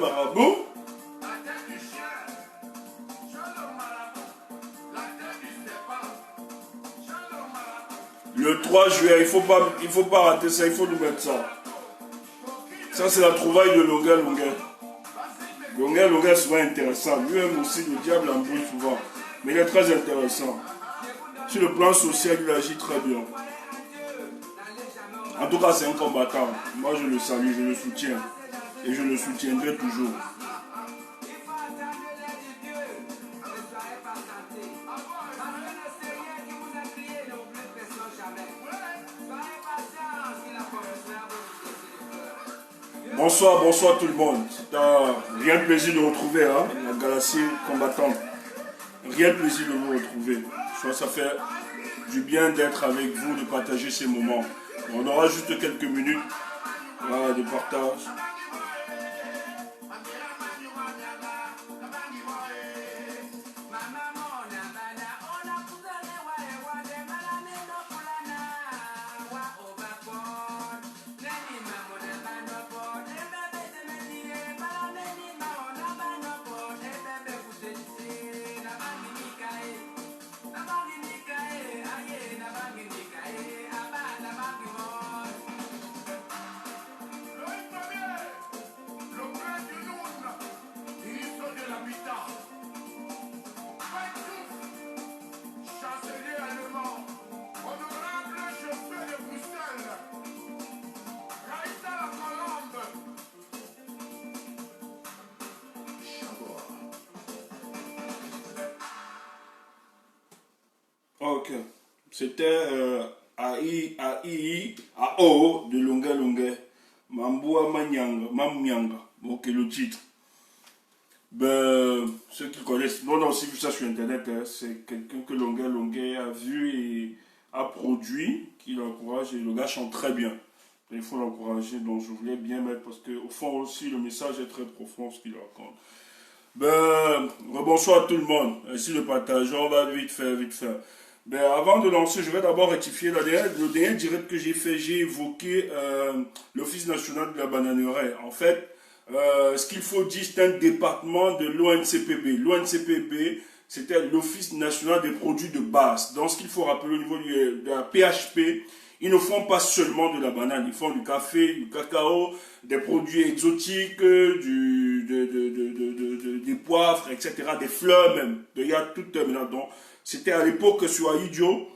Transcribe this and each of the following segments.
Marabout. Le 3 juillet, il faut pas rater ça, il faut nous mettre ça. Ça, c'est la trouvaille de Longa Longa. Longa Longa est souvent intéressant. Lui-même aussi, le diable embrouille souvent. Mais il est très intéressant. Sur le plan social, il agit très bien. En tout cas, c'est un combattant. Moi, je le salue, je le soutiens. Et je le soutiendrai toujours. Bonsoir, bonsoir tout le monde. C'est un réel plaisir de vous retrouver, hein, la galaxie combattante. Réel plaisir de vous retrouver. Je crois que ça fait du bien d'être avec vous, de partager ces moments. On aura juste quelques minutes, voilà, de partage. Ok, c'était AO de Longa Longa, Mamboua Mamnyanga, ok, le titre. Ben, ceux qui connaissent, on a aussi vu ça sur internet, hein, c'est quelqu'un que Longa Longa a vu et a produit, qui l'encourage, et le gars chante très bien. Il faut l'encourager, donc je voulais bien mettre, parce qu'au fond aussi, le message est très profond, ce qu'il raconte. Ben, rebonsoir à tout le monde, ici le partage, on va vite faire, vite faire. Ben, avant de lancer, je vais d'abord rectifier le dernier direct que j'ai fait. J'ai évoqué l'Office national de la bananeraie. En fait, ce qu'il faut dire, c'est un département de l'ONCPB. L'ONCPB, c'était l'Office national des produits de base. Donc, ce qu'il faut rappeler au niveau de la PHP, ils ne font pas seulement de la banane. Ils font du café, du cacao, des produits exotiques, des poivres, etc., des fleurs même. Il y a tout maintenant. C'était à l'époque sur Aïdio,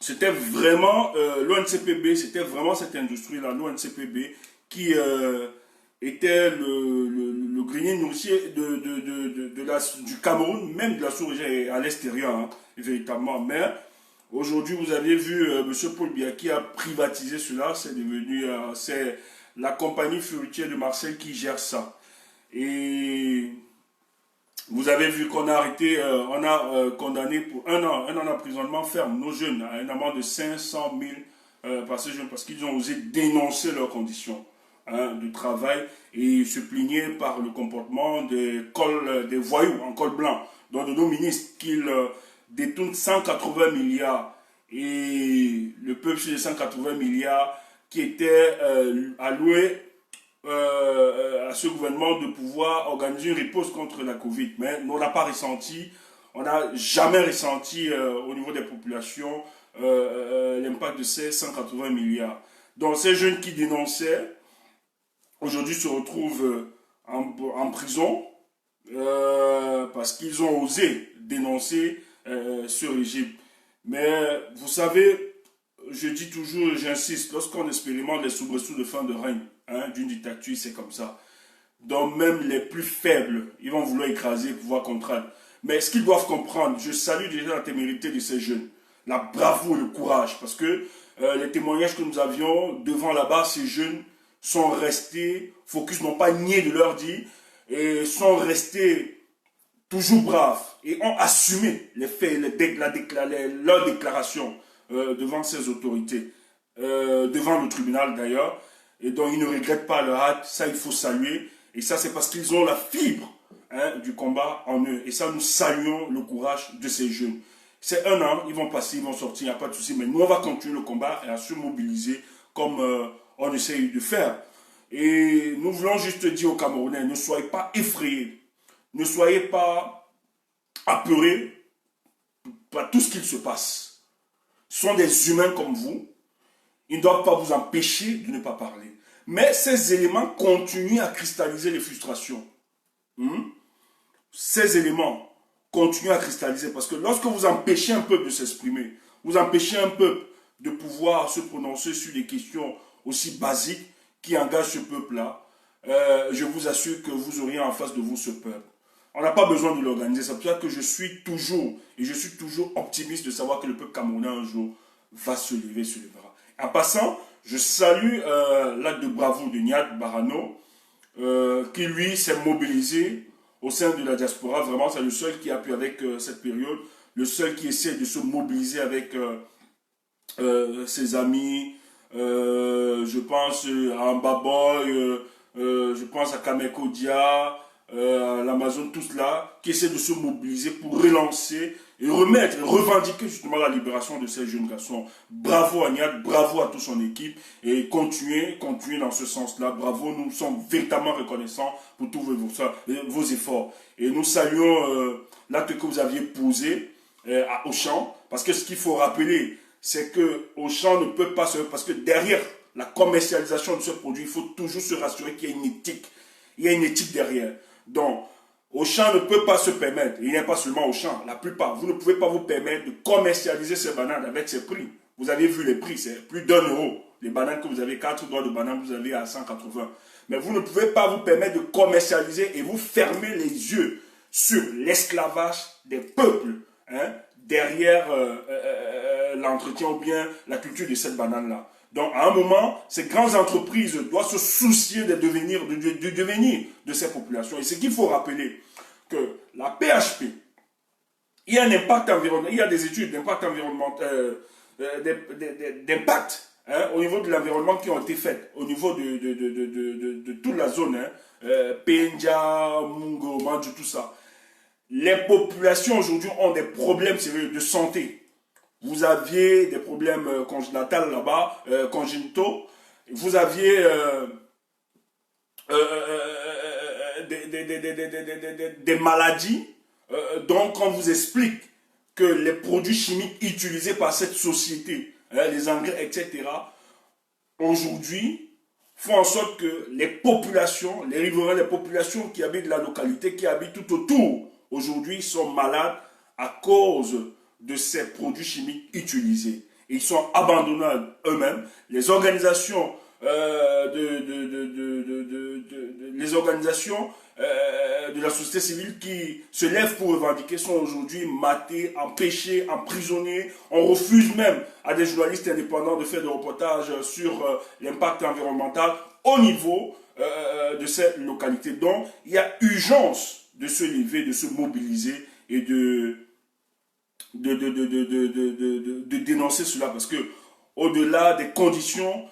c'était vraiment l'ONCPB, c'était vraiment cette industrie-là, l'ONCPB, qui était le grenier nourricier du Cameroun, même de la sous-région à l'extérieur, hein, véritablement. Mais aujourd'hui, vous avez vu M. Paul Biya qui a privatisé cela, c'est devenu c'est la compagnie fruitière de Marseille qui gère ça. Et vous avez vu qu'on a arrêté, on a condamné pour un an d'emprisonnement ferme nos jeunes à une amende de 500 000 par ces jeunes parce qu'ils ont osé dénoncer leurs conditions, hein, de travail et se plaignaient par le comportement des voyous en col blanc, dont de nos ministres qu'ils détournent 180 milliards et le peuple sur les 180 milliards qui étaient alloués à ce gouvernement de pouvoir organiser une riposte contre la Covid. Mais on n'a pas ressenti, on n'a jamais ressenti au niveau des populations l'impact de ces 180 milliards. Donc ces jeunes qui dénonçaient, aujourd'hui se retrouvent en prison parce qu'ils ont osé dénoncer ce régime. Mais vous savez, je dis toujours, j'insiste, lorsqu'on expérimente les soubresauts de fin de règne, hein, d'une dictature, c'est comme ça. Donc même les plus faibles, ils vont vouloir écraser, pouvoir contraindre. Mais ce qu'ils doivent comprendre, je salue déjà la témérité de ces jeunes, la bravoure, le courage, parce que les témoignages que nous avions devant là-bas, ces jeunes sont restés focus, n'ont pas nié de leur dire, et sont restés toujours braves, et ont assumé les faits, leurs déclarations devant ces autorités, devant le tribunal d'ailleurs, et donc ils ne regrettent pas leur acte, ça il faut saluer, et ça c'est parce qu'ils ont la fibre, hein, du combat en eux, et ça nous saluons le courage de ces jeunes. C'est un an, ils vont passer, ils vont sortir, il n'y a pas de souci, mais nous on va continuer le combat et à se mobiliser comme on essaye de faire. Et nous nous voulons juste dire aux Camerounais, ne soyez pas effrayés, ne soyez pas apeurés par tout ce qu'il se passe. Ce sont des humains comme vous, ils ne doivent pas vous empêcher de ne pas parler. Mais ces éléments continuent à cristalliser les frustrations. Ces éléments continuent à cristalliser parce que lorsque vous empêchez un peuple de s'exprimer, vous empêchez un peuple de pouvoir se prononcer sur des questions aussi basiques qui engagent ce peuple-là, je vous assure que vous auriez en face de vous ce peuple. On n'a pas besoin de l'organiser. C'est pour ça que je suis toujours optimiste de savoir que le peuple camerounais un jour va se lever, se lèvera. En passant, je salue l'acte de bravoure de Niad Barano, qui lui s'est mobilisé au sein de la diaspora. Vraiment, c'est le seul qui a pu avec cette période, le seul qui essaie de se mobiliser avec ses amis. Je pense à Ambaboy, je pense à Kameko Dia, l'Amazon, tout cela, qui essaie de se mobiliser pour relancer et remettre, revendiquer justement la libération de ces jeunes garçons. Bravo à Niad, bravo à toute son équipe et continuez dans ce sens-là. Bravo, nous sommes véritablement reconnaissants pour tous vos efforts. Et nous saluons l'acte que vous aviez posé à Auchan, parce que ce qu'il faut rappeler, c'est que Auchan ne peut pas se... Parce que derrière la commercialisation de ce produit, il faut toujours se rassurer qu'il y a une éthique. Il y a une éthique derrière. Donc, Auchan ne peut pas se permettre, et il n'y a pas seulement Auchan, la plupart, vous ne pouvez pas vous permettre de commercialiser ces bananes avec ces prix. Vous avez vu les prix, c'est plus d'1 €. Les bananes que vous avez, 4 doigts de bananes, vous avez à 180. Mais vous ne pouvez pas vous permettre de commercialiser et vous fermer les yeux sur l'esclavage des peuples, derrière l'entretien ou bien la culture de cette banane-là. Donc, à un moment, ces grandes entreprises doivent se soucier du devenir de ces populations. Et ce qu'il faut rappeler, que la PHP, il y a un impact environnemental, il y a des études d'impact environnemental, d'impact au niveau de l'environnement qui ont été faites, au niveau de toute la zone, Penja, Mungo, Mandjou, tout ça. Les populations aujourd'hui ont des problèmes sérieux de santé. Vous aviez des problèmes congénitaux là-bas, congénitaux. Vous aviez des maladies. Donc, on vous explique que les produits chimiques utilisés par cette société, les engrais, etc., aujourd'hui, font en sorte que les populations, les riverains, les populations qui habitent la localité, qui habitent tout autour, aujourd'hui, sont malades à cause de ces produits chimiques utilisés. Et ils sont abandonnés eux-mêmes. Les organisations les organisations de la société civile qui se lèvent pour revendiquer sont aujourd'hui matées, empêchées, emprisonnées. On refuse même à des journalistes indépendants de faire des reportages sur l'impact environnemental au niveau de ces localités. Donc, il y a urgence de se lever, de se mobiliser et de dénoncer cela, parce que au-delà des conditions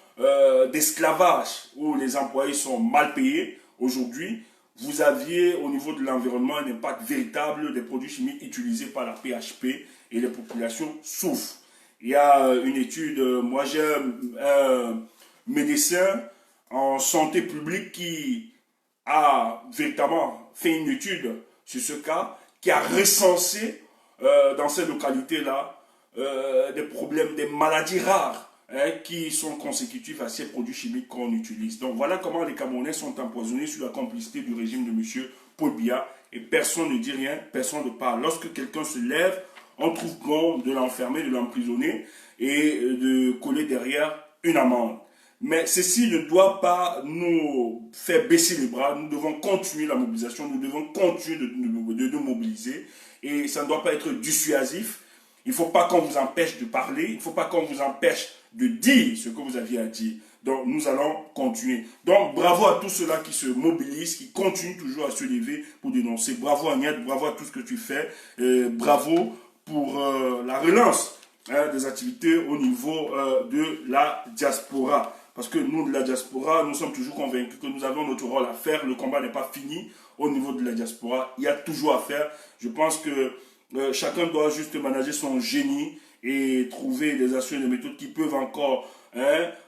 d'esclavage où les employés sont mal payés, aujourd'hui, vous aviez au niveau de l'environnement un impact véritable des produits chimiques utilisés par la PHP et les populations souffrent. Il y a une étude, moi j'ai un médecin en santé publique qui a véritablement fait une étude sur ce cas, qui a recensé dans ces localités-là des problèmes, des maladies rares qui sont consécutives à ces produits chimiques qu'on utilise. Donc voilà comment les Camerounais sont empoisonnés sous la complicité du régime de M. Paul Biya, et personne ne dit rien, personne ne parle. Lorsque quelqu'un se lève, on trouve bon de l'enfermer, de l'emprisonner et de coller derrière une amende. Mais ceci ne doit pas nous faire baisser les bras. Nous devons continuer la mobilisation, nous devons continuer de nous mobiliser, et ça ne doit pas être dissuasif. Il ne faut pas qu'on vous empêche de parler, il ne faut pas qu'on vous empêche de dire ce que vous aviez à dire. Donc nous allons continuer. Donc bravo à tous ceux-là qui se mobilisent, qui continuent toujours à se lever pour dénoncer. Bravo Agnès, bravo à tout ce que tu fais. Bravo pour la relance des activités au niveau de la diaspora. Parce que nous, de la diaspora, nous sommes toujours convaincus que nous avons notre rôle à faire. Le combat n'est pas fini au niveau de la diaspora. Il y a toujours à faire. Je pense que chacun doit juste manager son génie et trouver des actions et des méthodes qui peuvent encore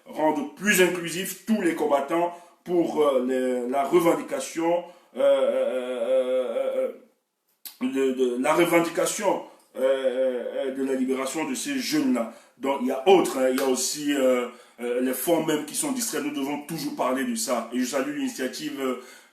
rendre plus inclusifs tous les combattants pour la revendication la revendication de la libération de ces jeunes-là. Donc il y a autre, hein, il y a aussi les fonds même qui sont distraits. Nous devons toujours parler de ça. Et je salue l'initiative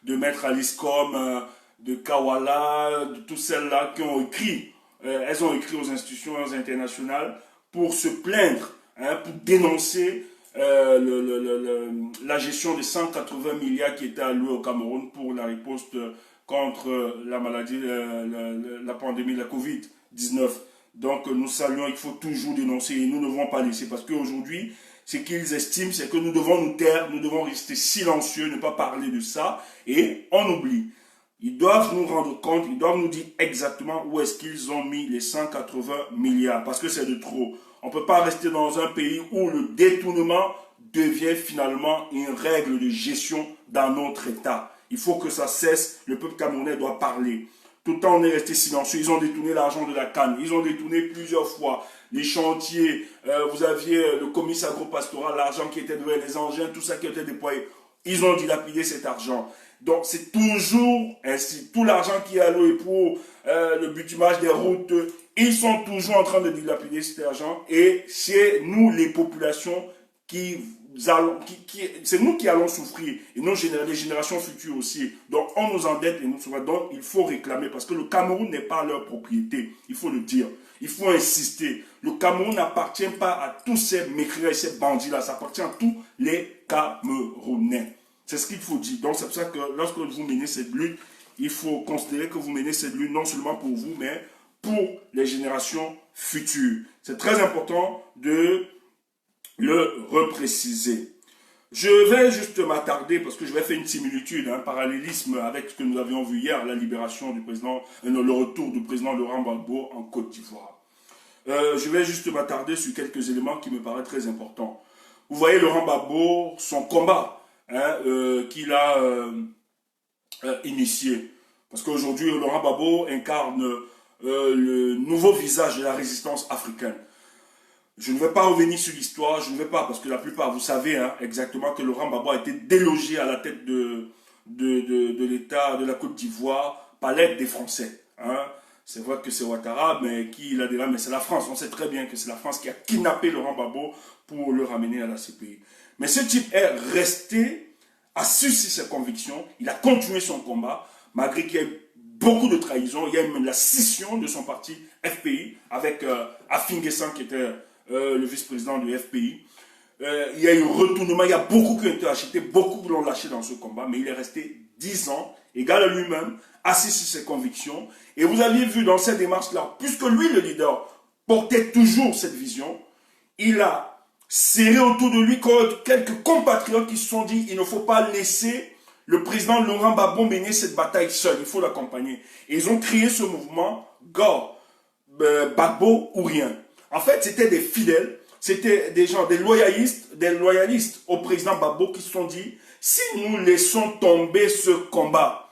de Maître Alice Com, de Kawala, de toutes celles-là qui ont écrit. Elles ont écrit aux institutions internationales pour se plaindre, hein, pour dénoncer la gestion des 180 milliards qui étaient alloués au Cameroun pour la riposte contre la maladie, la pandémie de la Covid-19. Donc nous saluons, il faut toujours dénoncer et nous ne devons pas laisser parce qu'aujourd'hui, ce qu'ils estiment, c'est que nous devons nous taire, nous devons rester silencieux, ne pas parler de ça et on oublie. Ils doivent nous rendre compte, ils doivent nous dire exactement où est-ce qu'ils ont mis les 180 milliards parce que c'est de trop. On ne peut pas rester dans un pays où le détournement devient finalement une règle de gestion dans notre État. Il faut que ça cesse, le peuple camerounais doit parler. Tout le temps, on est resté silencieux. Ils ont détourné l'argent de la canne. Ils ont détourné plusieurs fois les chantiers. Vous aviez le comice agro-pastoral, l'argent qui était devant les engins, tout ça qui était déployé. Ils ont dilapidé cet argent. Donc, c'est toujours ainsi. Tout l'argent qui est alloué pour le bitumage des routes, ils sont toujours en train de dilapider cet argent. Et c'est nous, les populations, c'est nous qui allons souffrir. Et les générations futures aussi. Donc, on nous endette et nous souffrons. Donc, il faut réclamer. Parce que le Cameroun n'est pas leur propriété. Il faut le dire. Il faut insister. Le Cameroun n'appartient pas à tous ces mécréants et ces bandits-là. Ça appartient à tous les Camerounais. C'est ce qu'il faut dire. Donc, c'est pour ça que lorsque vous menez cette lutte, il faut considérer que vous menez cette lutte non seulement pour vous, mais pour les générations futures. C'est très important de le repréciser. Je vais juste m'attarder, parce que je vais faire une similitude, un parallélisme avec ce que nous avions vu hier, la libération du président, le retour du président Laurent Gbagbo en Côte d'Ivoire. Je vais juste m'attarder sur quelques éléments qui me paraissent très importants. Vous voyez Laurent Gbagbo, son combat, hein, qu'il a initié. Parce qu'aujourd'hui, Laurent Gbagbo incarne le nouveau visage de la résistance africaine. Je ne vais pas revenir sur l'histoire, je ne vais pas, parce que la plupart, vous savez hein, exactement que Laurent Gbagbo a été délogé à la tête de l'État de la Côte d'Ivoire par l'aide des Français. Hein. C'est vrai que c'est Ouattara, mais qui l'a dit là, mais c'est la France. On sait très bien que c'est la France qui a kidnappé Laurent Gbagbo pour le ramener à la CPI. Mais ce type est resté assis sur ses convictions, il a continué son combat, malgré qu'il y ait beaucoup de trahison. Il y a même la scission de son parti FPI avec Afin Guessan qui était le vice-président du FPI. Il y a eu retournement, il y a beaucoup qui ont été achetés, beaucoup l'ont lâché dans ce combat, mais il est resté 10 ans, égal à lui-même, assis sur ses convictions. Et vous aviez vu dans cette démarche-là, puisque lui, le leader, portait toujours cette vision, il a serré autour de lui quelques compatriotes qui se sont dit, il ne faut pas laisser le président Laurent Gbagbo mener cette bataille seul, il faut l'accompagner. Et ils ont créé ce mouvement, Gbagbo ou rien. En fait, c'était des fidèles, c'était des gens, des loyalistes au président Gbagbo qui se sont dit, si nous laissons tomber ce combat,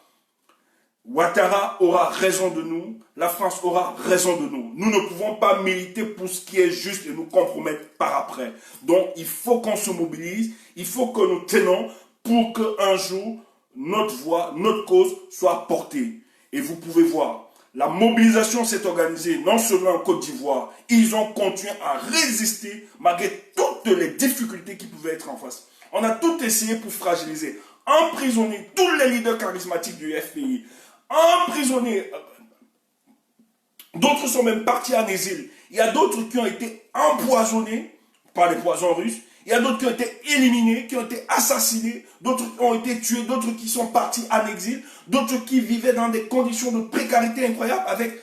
Ouattara aura raison de nous, la France aura raison de nous. Nous ne pouvons pas militer pour ce qui est juste et nous compromettre par après. Donc, il faut qu'on se mobilise, il faut que nous tenons pour qu'un jour, notre voix, notre cause soit portée. Et vous pouvez voir, la mobilisation s'est organisée non seulement en Côte d'Ivoire, ils ont continué à résister malgré toutes les difficultés qui pouvaient être en face. On a tout essayé pour fragiliser, emprisonner tous les leaders charismatiques du FPI, emprisonner. D'autres sont même partis en exil. Il y a d'autres qui ont été empoisonnés par les poisons russes. Il y a d'autres qui ont été éliminés, qui ont été assassinés. D'autres ont été tués, d'autres qui sont partis en exil. D'autres qui vivaient dans des conditions de précarité incroyables avec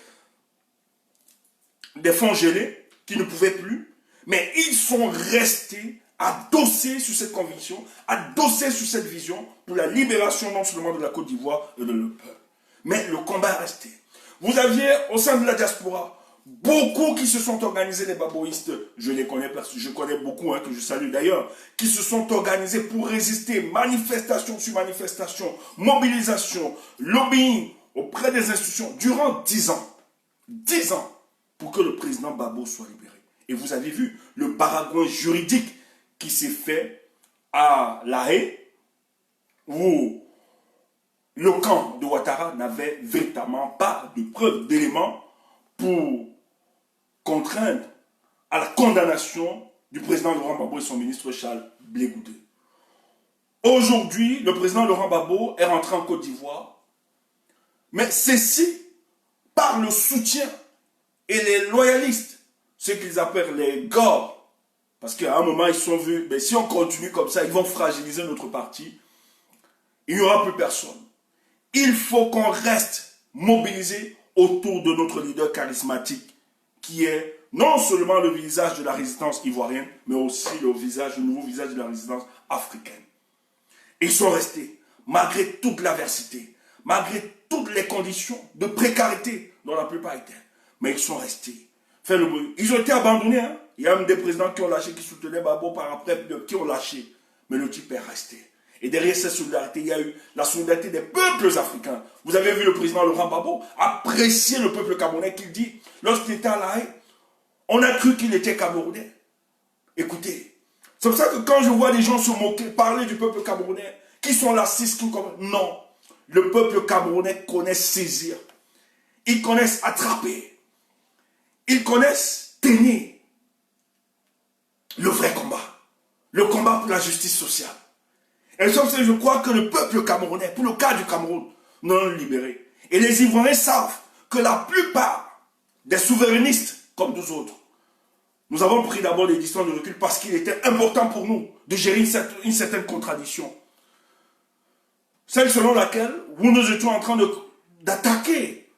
des fonds gelés qui ne pouvaient plus. Mais ils sont restés adossés sur cette conviction, adossés sur cette vision pour la libération non seulement de la Côte d'Ivoire et de leur peuple. Mais le combat est resté. Vous aviez au sein de la diaspora beaucoup qui se sont organisés, les baboïstes, je les connais parce que je connais beaucoup, hein, que je salue d'ailleurs, qui se sont organisés pour résister, manifestation sur manifestation, mobilisation, lobbying auprès des institutions durant 10 ans. 10 ans pour que le président Gbagbo soit libéré. Et vous avez vu le baragouin juridique qui s'est fait à La Haye, où le camp de Ouattara n'avait véritablement pas de preuves, d'éléments pour contraindre à la condamnation du président Laurent Gbagbo et son ministre Charles Blé Goudé. Aujourd'hui, le président Laurent Gbagbo est rentré en Côte d'Ivoire, mais ceci par le soutien et les loyalistes, ceux qu'ils appellent les GOR, parce qu'à un moment ils se sont vus, mais si on continue comme ça, ils vont fragiliser notre parti, il n'y aura plus personne. Il faut qu'on reste mobilisé autour de notre leader charismatique, qui est non seulement le visage de la résistance ivoirienne, mais aussi le nouveau visage de la résistance africaine. Et ils sont restés, malgré toute l'adversité, malgré toutes les conditions de précarité dont la plupart étaient. Mais ils sont restés. Ils ont été abandonnés. Hein? Il y a même des présidents qui ont lâché, qui soutenaient Gbagbo par après, qui ont lâché. Mais le type est resté. Et derrière cette solidarité, il y a eu la solidarité des peuples africains. Vous avez vu le président Laurent Gbagbo apprécier le peuple camerounais qu'il dit, lorsqu'il était à La Haye, on a cru qu'il était camerounais. Écoutez, c'est pour ça que quand je vois des gens se moquer, parler du peuple camerounais, qui sont lacistes, qui non. Le peuple camerounais connaît saisir. Ils connaissent attraper. Ils connaissent tenir. Le vrai combat. Le combat pour la justice sociale. Et je crois que le peuple camerounais, pour le cas du Cameroun, nous allons le libérer. Et les Ivoiriens savent que la plupart des souverainistes, comme nous autres, nous avons pris d'abord des distances de recul parce qu'il était important pour nous de gérer une certaine contradiction. Celle selon laquelle nous étions en train d'attaquer,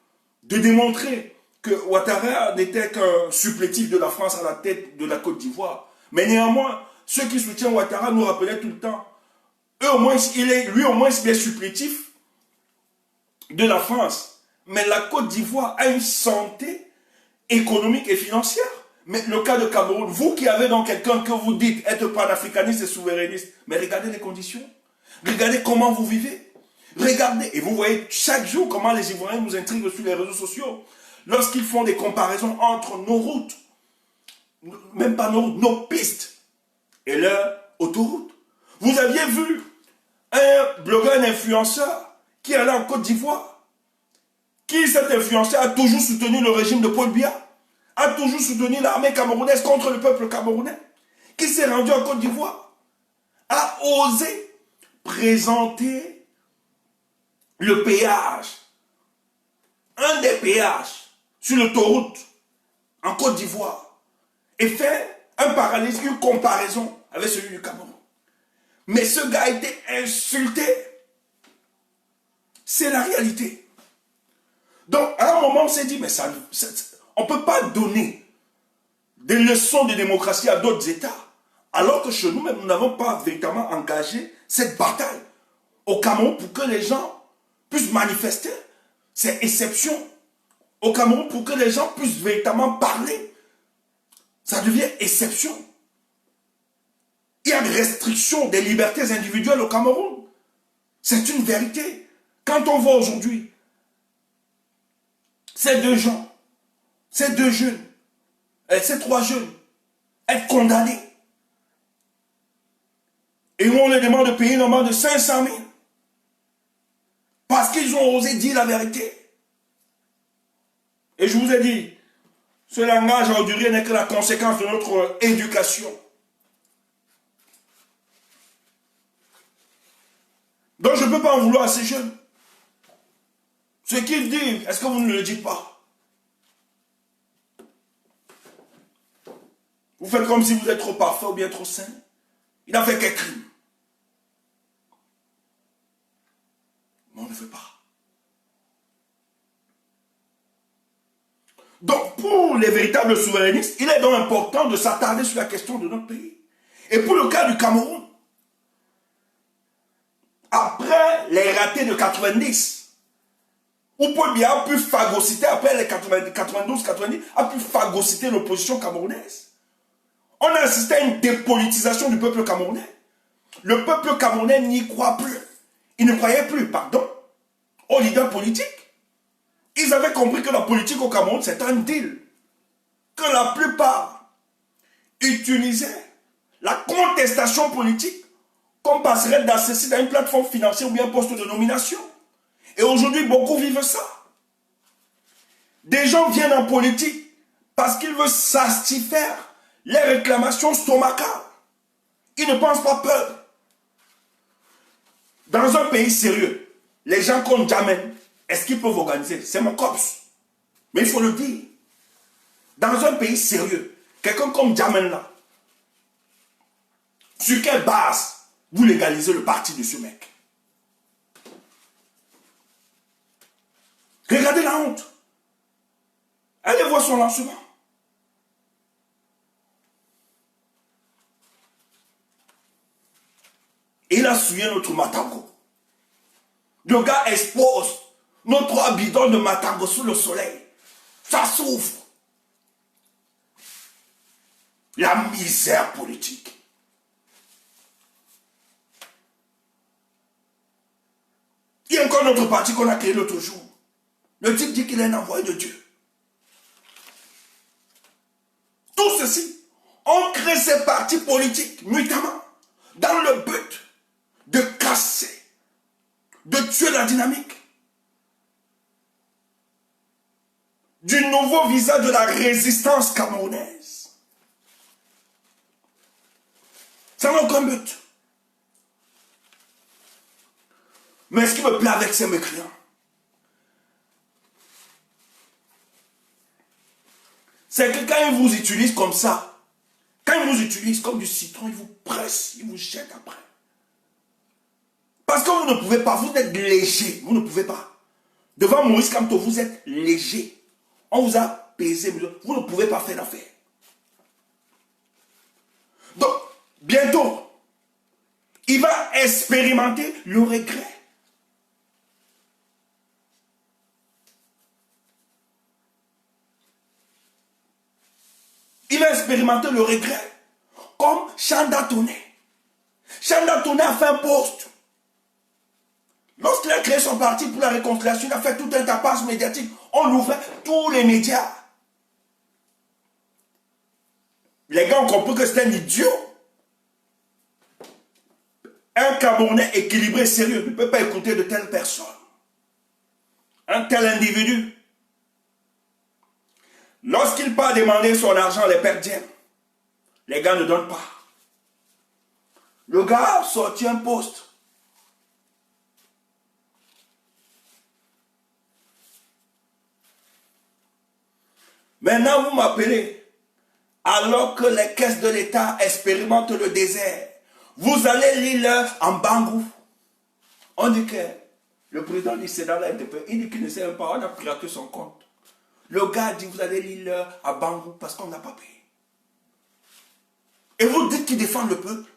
de démontrer que Ouattara n'était qu'un supplétif de la France à la tête de la Côte d'Ivoire. Mais néanmoins, ceux qui soutiennent Ouattara nous rappelaient tout le temps, lui au moins il est supplétif de la France. Mais la Côte d'Ivoire a une santé économique et financière. Mais le cas de Cameroun, vous qui avez donc quelqu'un que vous dites être panafricaniste et souverainiste, mais regardez les conditions. Regardez comment vous vivez. Regardez, et vous voyez chaque jour comment les Ivoiriens nous intriguent sur les réseaux sociaux. Lorsqu'ils font des comparaisons entre nos routes, même pas nos routes, nos pistes et leurs autoroutes. Vous aviez vu un blogueur, un influenceur qui allait en Côte d'Ivoire, qui cet influenceur a toujours soutenu le régime de Paul Biya, a toujours soutenu l'armée camerounaise contre le peuple camerounais, qui s'est rendu en Côte d'Ivoire, a osé présenter le péage, un des péages sur l'autoroute en Côte d'Ivoire, et fait un parallélisme, une comparaison avec celui du Cameroun. Mais ce gars a été insulté. C'est la réalité. Donc, à un moment, on s'est dit, mais on ne peut pas donner des leçons de démocratie à d'autres États, alors que chez nous-mêmes, nous n'avons pas véritablement engagé cette bataille au Cameroun pour que les gens puissent manifester ces exceptions. Au Cameroun, pour que les gens puissent véritablement parler. Ça devient exception. Il y a une restriction des libertés individuelles au Cameroun. C'est une vérité. Quand on voit aujourd'hui ces deux gens, ces deux jeunes, ces trois jeunes être condamnés, et on les demande de payer une amende de 500 000 parce qu'ils ont osé dire la vérité. Et je vous ai dit, ce langage ordurier n'est que la conséquence de notre éducation. Donc je ne peux pas en vouloir à ces jeunes. Ce qu'ils disent, est-ce que vous ne le dites pas? Vous faites comme si vous êtes trop parfait ou bien trop saint. Il a fait quel crime? Mais on ne veut pas. Donc, pour les véritables souverainistes, il est donc important de s'attarder sur la question de notre pays. Et pour le cas du Cameroun, après les ratés de 90, où Paul Biya a pu phagocyter, après les 92-90, a pu phagocyter l'opposition camerounaise. On a assisté à une dépolitisation du peuple camerounais. Le peuple camerounais n'y croit plus. Il ne croyait plus, pardon, aux leaders politiques. Ils avaient compris que la politique au Cameroun, c'est un deal. Que la plupart utilisaient la contestation politique comme passerelle d'accès dans une plateforme financière ou bien un poste de nomination. Et aujourd'hui, beaucoup vivent ça. Des gens viennent en politique parce qu'ils veulent satisfaire les réclamations stomacales. Ils ne pensent pas peuple. Dans un pays sérieux, les gens comme Djamel, est-ce qu'ils peuvent organiser? C'est mon cops. Mais il faut le dire. Dans un pays sérieux, quelqu'un comme Djamel là, sur quelle base vous légalisez le parti de ce mec? Regardez la honte. Allez voir son lancement. Il a souillé notre Matago. Le gars expose nos 3 bidons de Matago sous le soleil. Ça souffre. La misère politique. Il y a encore notre parti qu'on a créé l'autre jour. Le type dit qu'il est un envoyé de Dieu. Tout ceci, on crée ces partis politiques nuitamment dans le but de casser, de tuer la dynamique du nouveau visage de la résistance camerounaise. Ça n'a aucun but. Mais ce qui me plaît avec ces mécréants, c'est que quand ils vous utilisent comme ça, quand ils vous utilisent comme du citron, ils vous pressent, ils vous jettent après. Parce que vous ne pouvez pas, vous êtes léger, vous ne pouvez pas. Devant Maurice Kamto, vous êtes léger. On vous a pesé, vous ne pouvez pas faire l'affaire. Donc, bientôt, il va expérimenter le regret. Il va expérimenter le regret. Comme Chanda Tourné. Chanda Tourné a fait un poste. Lorsqu'il a créé son parti pour la réconciliation, il a fait tout un tapage médiatique. On l'ouvrait tous les médias. Les gars ont compris que c'était un idiot. Un Camerounais équilibré, sérieux, ne peut pas écouter de telle personne. Un tel individu. Lorsqu'il part demander son argent, les perdiens, les gars ne donnent pas. Le gars a sorti un poste. Maintenant, vous m'appelez, alors que les caisses de l'État expérimentent le désert. Vous allez lire en Bangou. On dit que le président du Sénat, il dit qu'il ne sait même pas, on a piraté son compte. Le gars dit, vous allez lire à Bangou parce qu'on n'a pas payé. Et vous dites qu'il défend le peuple.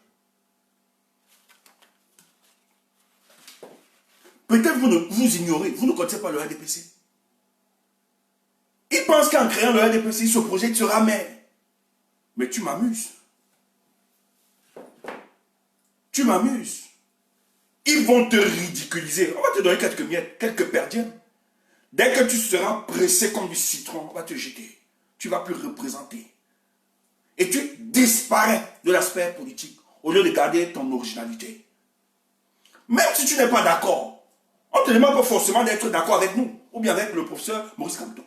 Peut-être vous ignorez, vous ne connaissez pas le RDPC. Il pense qu'en créant le RDPC, ce projet sera maire. Mais tu m'amuses. Tu m'amuses. Ils vont te ridiculiser. On va te donner quelques miettes, quelques perdiennes. Dès que tu seras pressé comme du citron, on va te jeter. Tu ne vas plus représenter. Et tu disparais de l'aspect politique au lieu de garder ton originalité. Même si tu n'es pas d'accord, on ne te demande pas forcément d'être d'accord avec nous ou bien avec le professeur Maurice Kamto.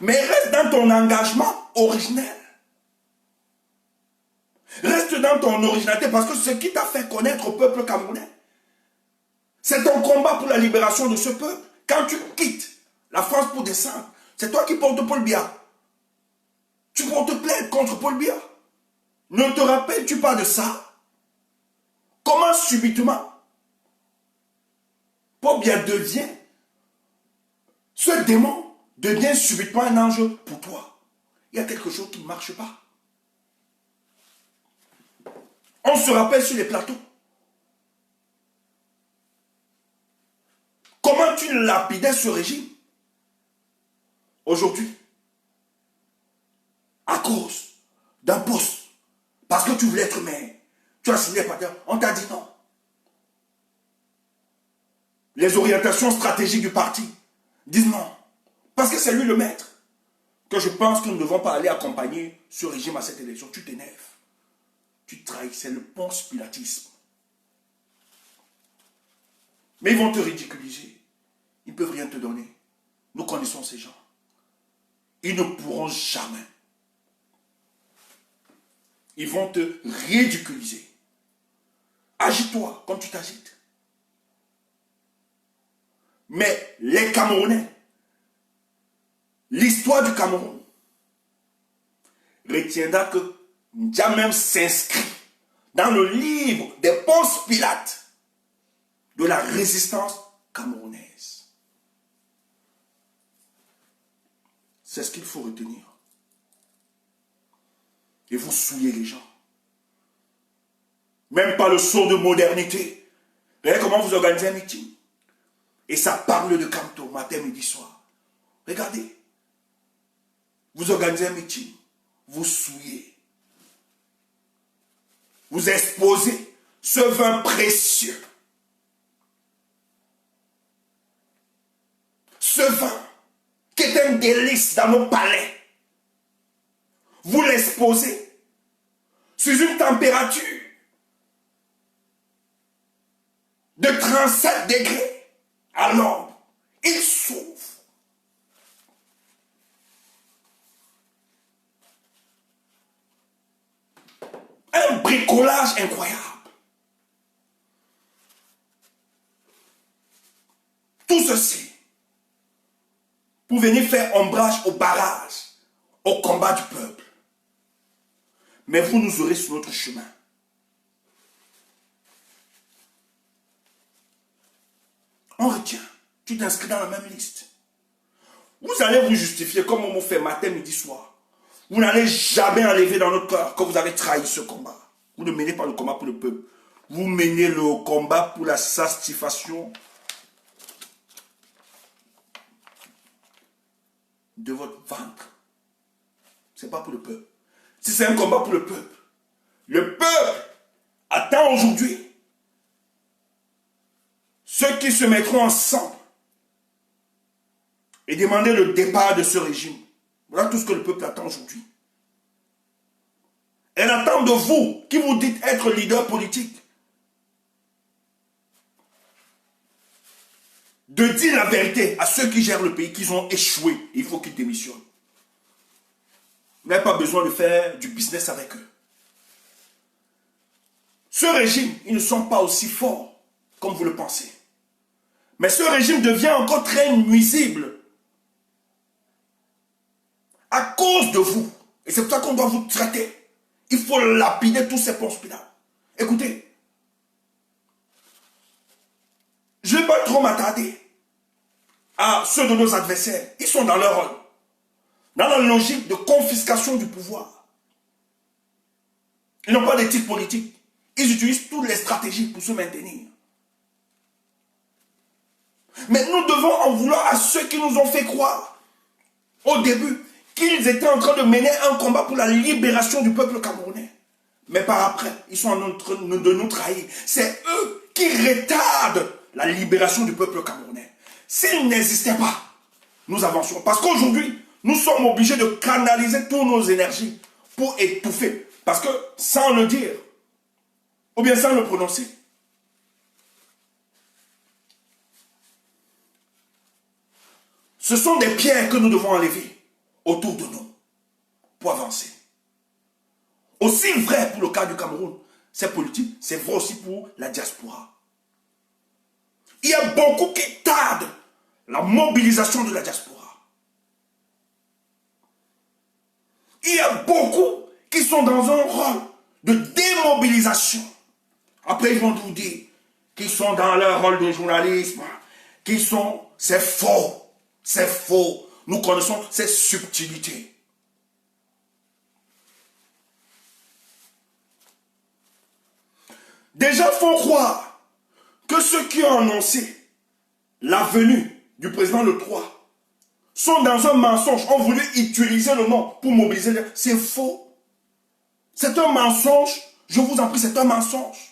Mais reste dans ton engagement originel. Reste dans ton originalité parce que ce qui t'a fait connaître au peuple camerounais, c'est ton combat pour la libération de ce peuple. Quand tu quittes la France pour descendre, c'est toi qui portes Paul Biya. Tu portes plainte contre Paul Biya. Ne te rappelles-tu pas de ça? Comment subitement Paul Biya devient, ce démon devient subitement un ange pour toi. Il y a quelque chose qui ne marche pas. On se rappelle sur les plateaux. Comment tu lapidais ce régime? Aujourd'hui, à cause d'un poste, parce que tu voulais être maire, tu as signé les partenaires, on t'a dit non. Les orientations stratégiques du parti disent non. Parce que c'est lui le maître. que je pense que nous ne devons pas aller accompagner ce régime à cette élection, tu t'énerves. Tu trahis, c'est le ponce pilatisme. Mais ils vont te ridiculiser. Ils ne peuvent rien te donner. Nous connaissons ces gens. Ils ne pourront jamais. Ils vont te ridiculiser. Agite-toi comme tu t'agites. Mais les Camerounais, l'histoire du Cameroun retiendra que N'Djamena s'inscrit dans le livre des Ponce Pilate de la résistance camerounaise. C'est ce qu'il faut retenir. Et vous souillez les gens. Même pas le saut de modernité. Regardez comment vous organisez un meeting. Et ça parle de Camto, matin, midi, soir. Regardez. Vous organisez un meeting. Vous souillez. Vous exposez ce vin précieux. Ce vin qui est un délice dans nos palais. Vous l'exposez sous une température de 37 degrés à l'ombre. Il s'ouvre. Un bricolage incroyable. Tout ceci pour venir faire ombrage au barrage, au combat du peuple. Mais vous nous aurez sur notre chemin. On retient. Tu t'inscris dans la même liste. Vous allez vous justifier comme on fait matin, midi, soir. Vous n'allez jamais enlever dans notre cœur que vous avez trahi ce combat. Vous ne menez pas le combat pour le peuple. Vous menez le combat pour la satisfaction de votre ventre. Ce n'est pas pour le peuple. Si c'est un combat pour le peuple attend aujourd'hui ceux qui se mettront ensemble et demander le départ de ce régime. Voilà tout ce que le peuple attend aujourd'hui. Elle attend de vous, qui vous dites être leader politique, de dire la vérité à ceux qui gèrent le pays, qu'ils ont échoué. Il faut qu'ils démissionnent. Vous n'avez pas besoin de faire du business avec eux. Ce régime, ils ne sont pas aussi forts comme vous le pensez. Mais ce régime devient encore très nuisible à cause de vous. Et c'est pour ça qu'on doit vous traiter. Il faut lapider tous ces Ponce Pilate. Écoutez, je ne vais pas trop m'attarder à ceux de nos adversaires. Ils sont dans leur rôle. Dans la logique de confiscation du pouvoir. Ils n'ont pas d'éthique politique. Ils utilisent toutes les stratégies pour se maintenir. Mais nous devons en vouloir à ceux qui nous ont fait croire, au début, qu'ils étaient en train de mener un combat pour la libération du peuple camerounais. Mais par après, ils sont en train de nous trahir. C'est eux qui retardent la libération du peuple camerounais. S'ils n'existaient pas, nous avancions. Parce qu'aujourd'hui, nous sommes obligés de canaliser toutes nos énergies pour étouffer. Parce que, sans le dire, ou bien sans le prononcer, ce sont des pierres que nous devons enlever autour de nous pour avancer. Aussi vrai pour le cas du Cameroun, c'est politique, c'est vrai aussi pour la diaspora. Il y a beaucoup qui tardent la mobilisation de la diaspora. Il y a beaucoup qui sont dans un rôle de démobilisation. Après, ils vont nous dire qu'ils sont dans leur rôle de journalisme, qu'ils sont... C'est faux. C'est faux. Nous connaissons ces subtilités. Des gens font croire que ceux qui ont annoncé la venue du président le 3 sont dans un mensonge, ont voulu utiliser le nom pour mobiliser. C'est faux. C'est un mensonge. Je vous en prie, c'est un mensonge.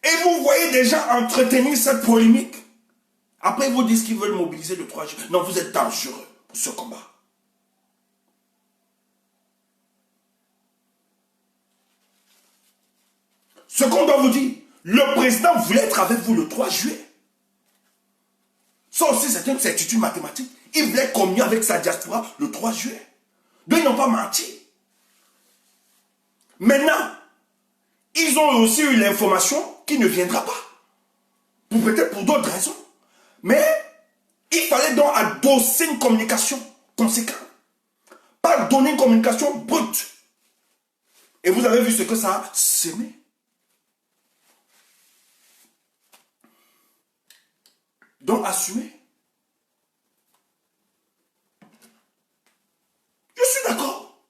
Et vous voyez déjà entretenir cette polémique Après, ils vous disent qu'ils veulent mobiliser le 3 juillet. Non, vous êtes dangereux pour ce combat. Ce qu'on doit vous dire, le président voulait être avec vous le 3 juillet. Ça aussi, c'est une certitude mathématique. Il voulait communier avec sa diaspora le 3 juillet. Donc, ils n'ont pas menti. Maintenant, ils ont aussi eu l'information qu'il ne viendra pas. Peut-être pour d'autres raisons. Mais il fallait donc adosser une communication conséquente. Pas donner une communication brute. Et vous avez vu ce que ça a semé. Donc, assumer. Je suis d'accord.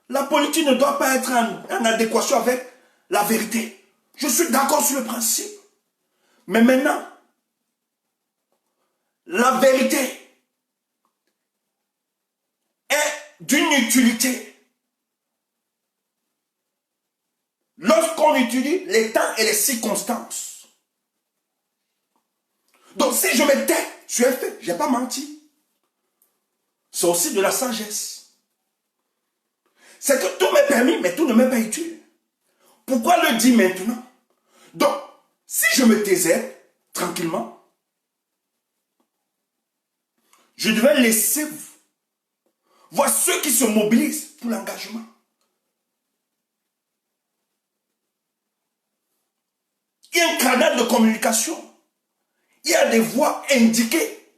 La politique ne doit pas être en adéquation avec la vérité. Je suis d'accord sur le principe. Mais maintenant, la vérité est d'une utilité. Lorsqu'on utilise les temps et les circonstances. Donc si je me tais sur un fait, je n'ai pas menti. C'est aussi de la sagesse. C'est que tout m'est permis, mais tout ne m'est pas utile. Pourquoi le dire maintenant? Donc, si je me taisais tranquillement, je devais laisser voir ceux qui se mobilisent pour l'engagement. Il y a un canal de communication. Il y a des voies indiquées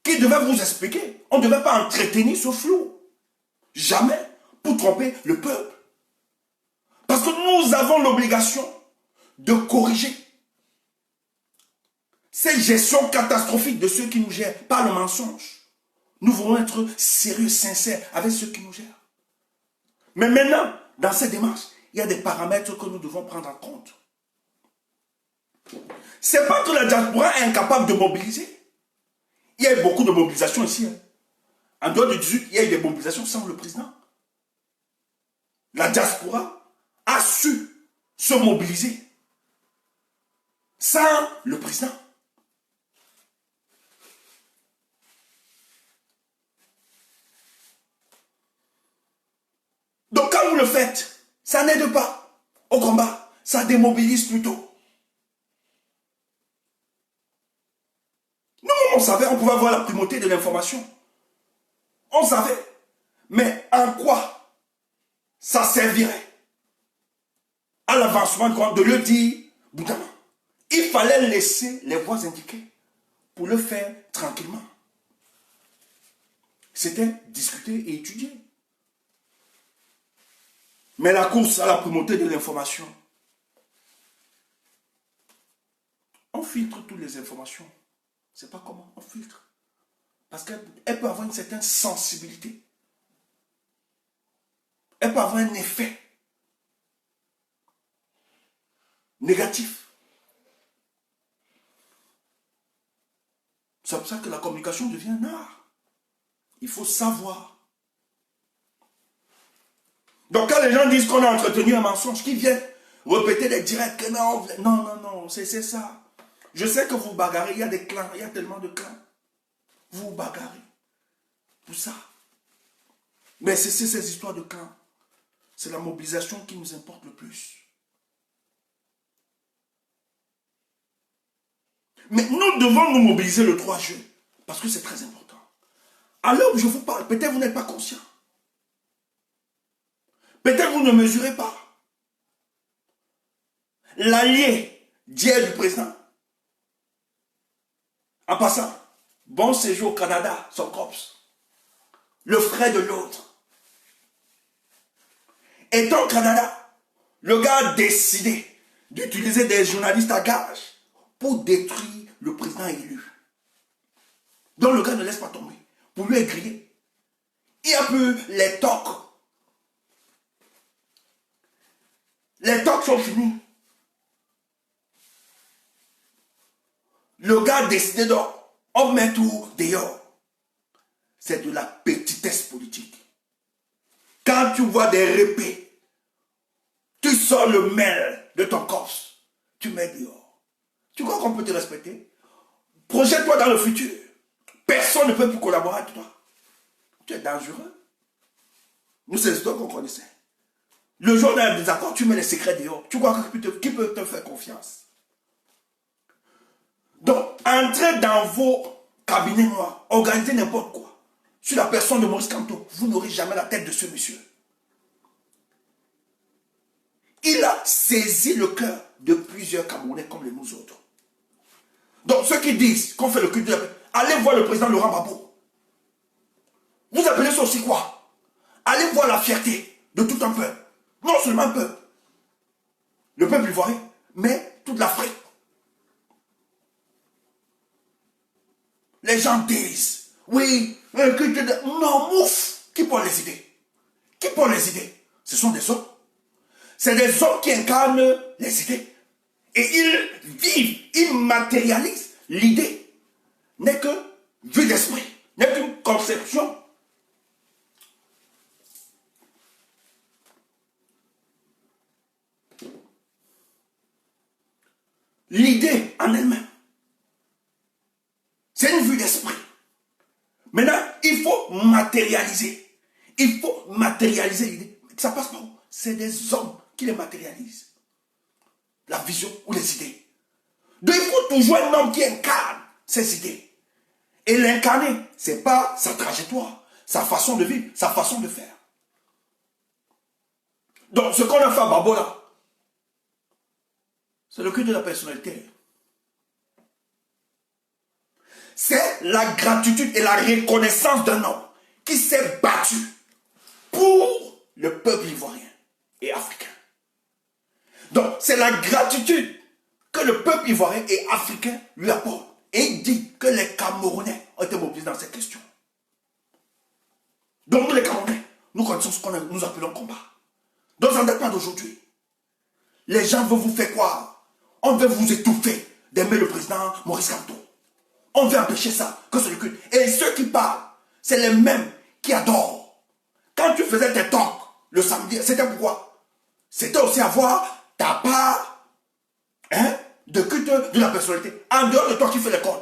qui devaient vous expliquer. On ne devait pas entretenir ce flou. Jamais pour tromper le peuple. Parce que nous avons l'obligation de corriger cette gestion catastrophique de ceux qui nous gèrent par le mensonge. Nous voulons être sérieux, sincères avec ceux qui nous gèrent. Mais maintenant, dans cette démarche, il y a des paramètres que nous devons prendre en compte. C'est pas que la diaspora est incapable de mobiliser. Il y a eu beaucoup de mobilisations ici. En dehors de 18, il y a eu des mobilisations sans le président. La diaspora a su se mobiliser sans le président. Donc quand vous le faites, ça n'aide pas au combat, ça démobilise plutôt. Nous, on savait, on pouvait avoir la primauté de l'information. On savait. Mais en quoi ça servirait à l'avancement de le dire boudamment? Il fallait laisser les voies indiquées pour le faire tranquillement. C'était discuter et étudier. Mais la course à la primauté de l'information, on filtre toutes les informations. C'est pas comment on filtre. Parce qu'elle peut avoir une certaine sensibilité. Elle peut avoir un effet négatif. C'est pour ça que la communication devient un art. Il faut savoir. Donc quand les gens disent qu'on a entretenu un mensonge, qu'ils viennent répéter des directs que non, non, c'est ça. Je sais que vous bagarrez, il y a des clans, il y a tellement de clans. Vous bagarrez pour ça. Mais c'est ces histoires de clans. C'est la mobilisation qui nous importe le plus. Mais nous devons nous mobiliser le 3 juillet. Parce que c'est très important. À l'heure où je vous parle, peut-être vous n'êtes pas conscient. Peut-être vous ne mesurez pas. L'allié d'hier du président. En passant, bon séjour au Canada, son corps. Le frère de l'autre. Étant au Canada, le gars a décidé d'utiliser des journalistes à gage pour détruire le président élu. Donc le gars ne laisse pas tomber. Pour lui écrire. Il y a peu les tocs. Les tocs sont finis. Le gars a décidé on met tout dehors. C'est de la petitesse politique. Quand tu vois des répés, tu sors le mail de ton corps, tu mets dehors. Tu crois qu'on peut te respecter? Projette-toi dans le futur. Personne ne peut plus collaborer avec toi. Tu es dangereux. Nous, c'est toi qu'on connaissait. Le jour d'un désaccord, tu mets les secrets dehors. Tu crois qui peut te faire confiance? Donc, entrez dans vos cabinets noirs, organisez n'importe quoi. Sur la personne de Maurice Kamto, vous n'aurez jamais la tête de ce monsieur. Il a saisi le cœur de plusieurs Camerounais comme les nous autres. Donc, ceux qui disent qu'on fait le culte de la paix, allez voir le président Laurent Gbagbo. Vous appelez ça aussi quoi? Allez voir la fierté de tout un peuple. Non seulement un peuple. Le peuple ivoirien, mais toute l'Afrique. Les gens disent, oui, un culte de... Non, mouf. Qui porte les idées? Qui porte les idées? Ce sont des hommes. C'est des hommes qui incarnent les idées. Et ils vivent, ils matérialisent. L'idée n'est que vue d'esprit, n'est qu'une conception. L'idée en elle-même, c'est une vue d'esprit. Maintenant, il faut matérialiser. Il faut matérialiser l'idée. Ça passe par où? C'est des hommes qui les matérialisent. La vision ou les idées. Donc il faut toujours un homme qui incarne ces idées. Et l'incarner, ce n'est pas sa trajectoire, sa façon de vivre, sa façon de faire. Donc ce qu'on a fait à Babo là, c'est le culte de la personnalité. C'est la gratitude et la reconnaissance d'un homme qui s'est battu pour le peuple ivoirien et africain. Donc, c'est la gratitude que le peuple ivoirien et africain lui apporte. Et il dit que les Camerounais ont été mobilisés dans cette question. Donc, nous les Camerounais, nous connaissons ce que nous appelons combat. Donc, ça ne date pas d'aujourd'hui. Les gens veulent vous faire croire. On veut vous étouffer d'aimer le président Maurice Kamto. On veut empêcher ça, que c'est le culte. Et ceux qui parlent, c'est les mêmes qui adorent. Quand tu faisais tes talks le samedi, c'était pourquoi? C'était aussi avoir ta part de culte de la personnalité. En dehors de toi qui fais l'école.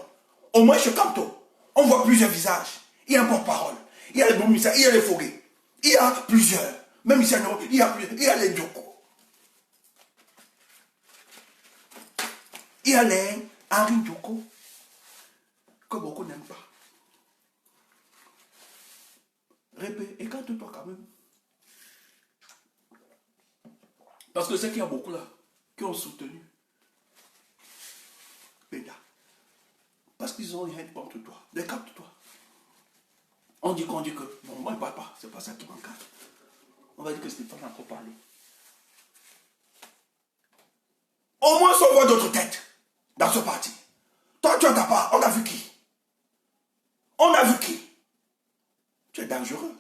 Au moins chez Kamto, on voit plusieurs visages. Il y a un porte-parole. Il y a les bons il y a les foguets. Il y a plusieurs. Même ici, il y a plusieurs. Il y a les Djoko. Il y a les Henri Djoko. Que beaucoup n'aiment pas. Répète, écarte-toi quand même. Parce que c'est qu'il y a beaucoup là qui ont soutenu Péda. Parce qu'ils ont rien contre toi. Écarte-toi. On dit que, bon, moi, il ne parle pas. C'est pas ça qui m'encadre. On va dire que Stéphane a encore parlé. Au moins, on voit d'autres têtes dans ce parti. Toi, tu as ta part. On a vu qui? On a vu qui? Tu es dangereux.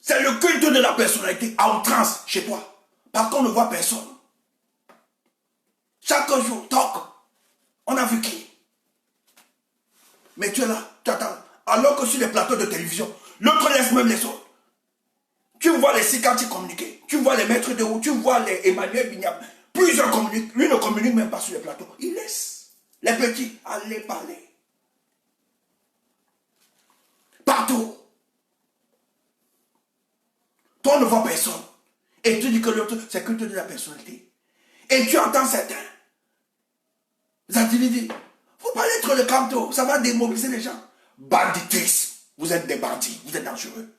C'est le culte de la personnalité à outrance chez toi. Parce qu'on ne voit personne. Chaque jour, toc. On a vu qui? Mais tu es là, tu attends. Alors que sur les plateaux de télévision, l'autre laisse même les autres. Tu vois les Sikati communiquer. Tu vois les maîtres de haut. Tu vois les Emmanuel Bignam. Plusieurs communiquent. Lui ne communique même pas sur les plateaux. Il laisse les petits aller parler. Partout. Toi, on ne voit personne. Et tu dis que l'autre, c'est que de la personnalité. Et tu entends certains. Zatili dit, faut pas être le Kamto, ça va démobiliser les gens. Banditisme. Vous êtes des bandits, vous êtes dangereux.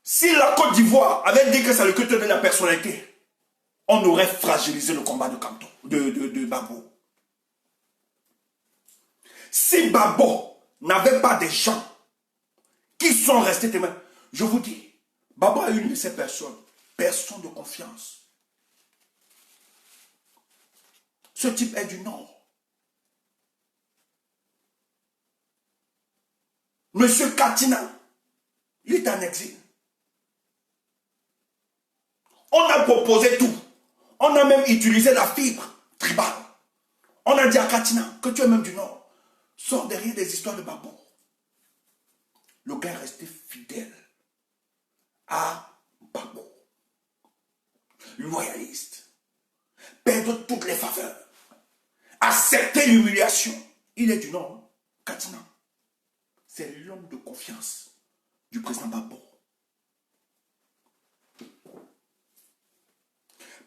Si la Côte d'Ivoire avait dit que c'est le culte de la personnalité, on aurait fragilisé le combat de Kamto, de Babo. Si Babo n'avait pas des gens qui sont restés témoins, je vous dis, Babo a une de ces personnes de confiance. Ce type est du Nord. Monsieur Katina, il est en exil. On a proposé tout. On a même utilisé la fibre tribale. On a dit à Katina que tu es même du Nord. Sors derrière des histoires de Babo. Le gars est resté fidèle à Babo. Loyaliste. perdre toutes les faveurs, accepter l'humiliation. Il est du Nord, hein? Katina. C'est l'homme de confiance du président Babo.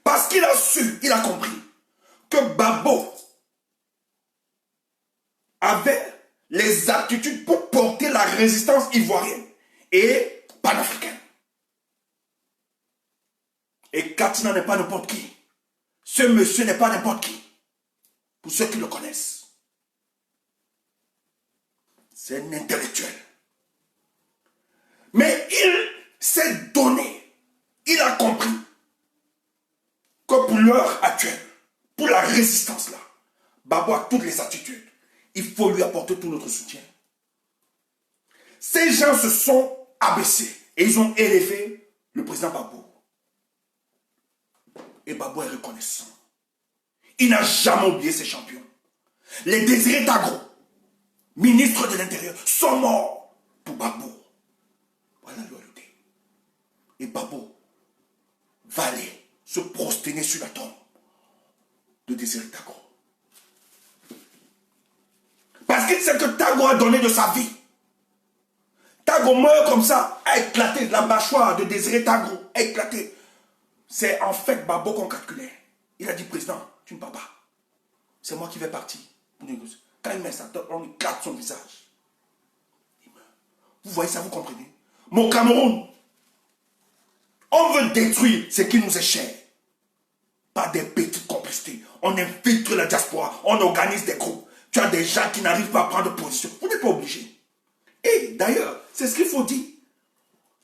Parce qu'il a su, il a compris que Babo avait les aptitudes pour porter la résistance ivoirienne et panafricaine. Et Katina n'est pas n'importe qui. Ce monsieur n'est pas n'importe qui. Pour ceux qui le connaissent. C'est un intellectuel. Mais il s'est donné. Il a compris que pour l'heure actuelle, pour la résistance là, Babo a toutes les attitudes. Il faut lui apporter tout notre soutien. Ces gens se sont abaissés et ils ont élevé le président Babo. Et Babo est reconnaissant. Il n'a jamais oublié ses champions. Les Désiré Tagro, ministre de l'Intérieur, sont morts pour Babo. Voilà la loyauté. Et Babo va aller se prosterner sur la tombe de Désiré Tagro. Parce qu'il sait que Tagro a donné de sa vie. Tagro meurt comme ça, a éclaté. La mâchoire de Désiré Tagro a éclaté. C'est en fait Babo qu'on calculait. Il a dit, président, tu ne pars pas. C'est moi qui vais partir. Quand il met sa tête, on éclate son visage. Il meurt. Vous voyez ça, vous comprenez? Mon Cameroun, on veut détruire ce qui nous est cher. Pas des petites complicités. On infiltre la diaspora, on organise des groupes. Tu as des gens qui n'arrivent pas à prendre position. Vous n'êtes pas obligé. Et d'ailleurs, c'est ce qu'il faut dire.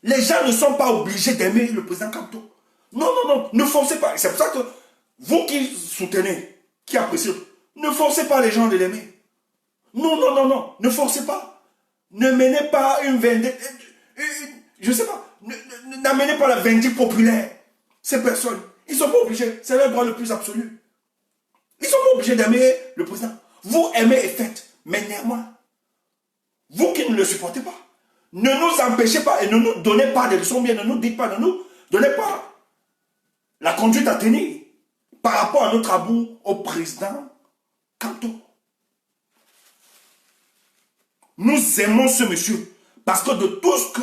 Les gens ne sont pas obligés d'aimer le président Kanto. Non, non, non, ne forcez pas. C'est pour ça que vous qui soutenez, qui appréciez, ne forcez pas les gens de l'aimer. Non, non, non, non, ne forcez pas. Ne menez pas une vendetta, je ne sais pas, n'amenez pas la vindicte populaire. Ces personnes, ils ne sont pas obligés, c'est leur droit le plus absolu. Ils ne sont pas obligés d'aimer le président. Vous aimez et faites, mais néanmoins, vous qui ne le supportez pas, ne nous empêchez pas et ne nous donnez pas des leçons bien, ne nous dites pas, ne nous donnez pas la conduite à tenir par rapport à notre amour au président Kanto. Nous aimons ce monsieur parce que de tout ce que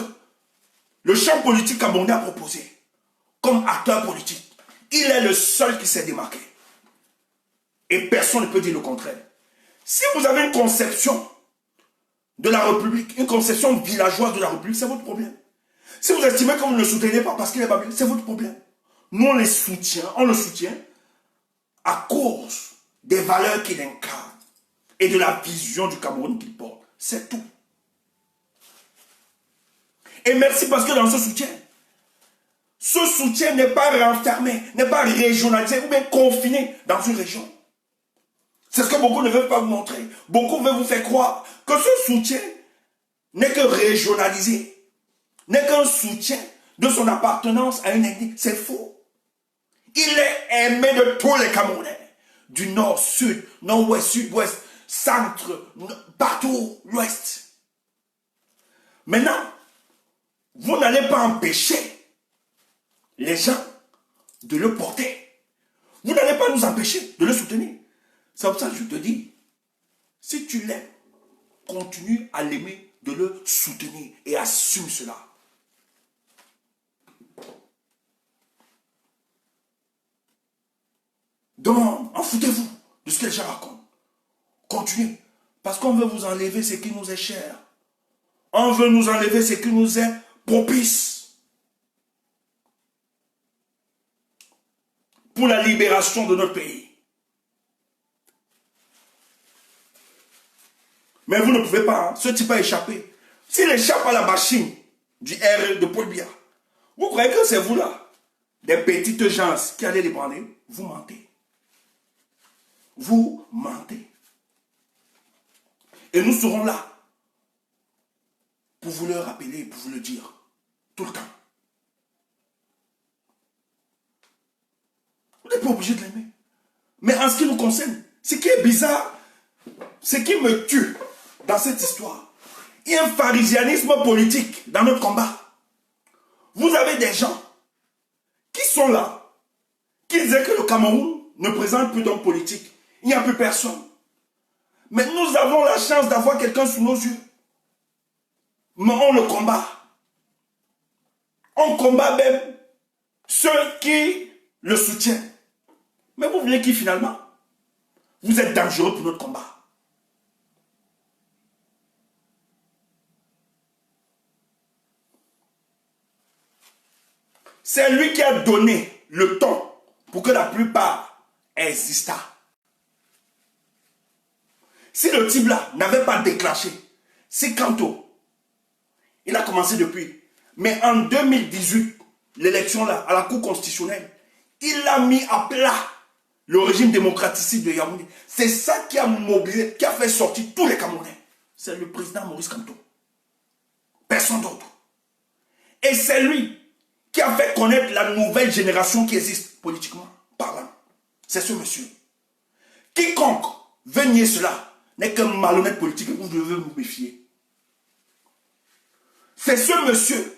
le champ politique camerounais a proposé comme acteur politique, il est le seul qui s'est démarqué. Et personne ne peut dire le contraire. Si vous avez une conception de la République, une conception villageoise de la République, c'est votre problème. Si vous estimez que vous ne le soutenez pas parce qu'il est babylonien, c'est votre problème. Nous, on le soutient à cause des valeurs qu'il incarne et de la vision du Cameroun qu'il porte. C'est tout. Et merci parce que dans ce soutien n'est pas renfermé, n'est pas régionalisé ou bien confiné dans une région. C'est ce que beaucoup ne veulent pas vous montrer. Beaucoup veulent vous faire croire que ce soutien n'est que régionalisé, n'est qu'un soutien de son appartenance à une ethnie. C'est faux. Il est aimé de tous les Camerounais. Du nord, sud, nord-ouest, sud-ouest, centre, partout, l'ouest. Maintenant, vous n'allez pas empêcher les gens de le porter. Vous n'allez pas nous empêcher de le soutenir. C'est pour ça que je te dis, si tu l'aimes, continue à l'aimer, de le soutenir et assume cela. Donc, en foutez-vous de ce que les gens racontent. Continuez. Parce qu'on veut vous enlever ce qui nous est cher. On veut nous enlever ce qui nous est propice. Pour la libération de notre pays. Mais vous ne pouvez pas, hein. Ce type a échappé. S'il échappe à la machine du R de Paul Biya, vous croyez que c'est vous là, des petites gens qui allaient les branler? Vous mentez. Vous mentez. Et nous serons là pour vous le rappeler, pour vous le dire tout le temps. Vous n'êtes pas obligé de l'aimer. Mais en ce qui nous concerne, ce qui est bizarre, ce qui me tue dans cette histoire, il y a un pharisianisme politique dans notre combat. Vous avez des gens qui sont là, qui disaient que le Cameroun ne présente plus d'homme politique. Il n'y a plus personne. Mais nous avons la chance d'avoir quelqu'un sous nos yeux. Mais on le combat. On combat même ceux qui le soutiennent. Mais vous voulez qui finalement? Vous êtes dangereux pour notre combat. C'est lui qui a donné le ton pour que la plupart existent. Si le type là n'avait pas déclenché, c'est Kanto. Il a commencé depuis. Mais en 2018, l'élection là, à la Cour constitutionnelle, il a mis à plat le régime démocraticide de Yaoundé. C'est ça qui a mobilisé, qui a fait sortir tous les Camerounais. C'est le président Maurice Kamto. Personne d'autre. Et c'est lui qui a fait connaître la nouvelle génération qui existe, politiquement parlant. C'est ce monsieur. Quiconque veut nier cela n'est qu'un malhonnête politique et vous devez vous méfier. C'est ce monsieur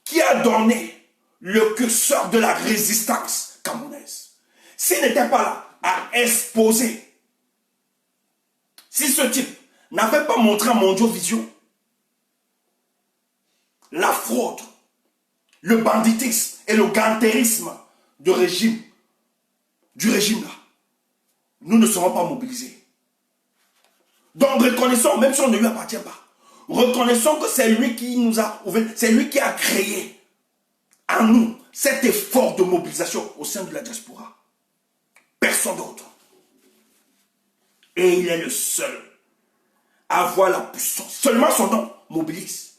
qui a donné le curseur de la résistance camerounaise. S'il n'était pas là à exposer, si ce type n'avait pas montré à Mondiovision la fraude, le banditisme et le gantérisme du régime là, nous ne serons pas mobilisés. Donc reconnaissons, même si on ne lui appartient pas, reconnaissons que c'est lui qui nous a ouvert, c'est lui qui a créé en nous cet effort de mobilisation au sein de la diaspora. Personne d'autre. Et il est le seul à avoir la puissance. Seulement son nom mobilise.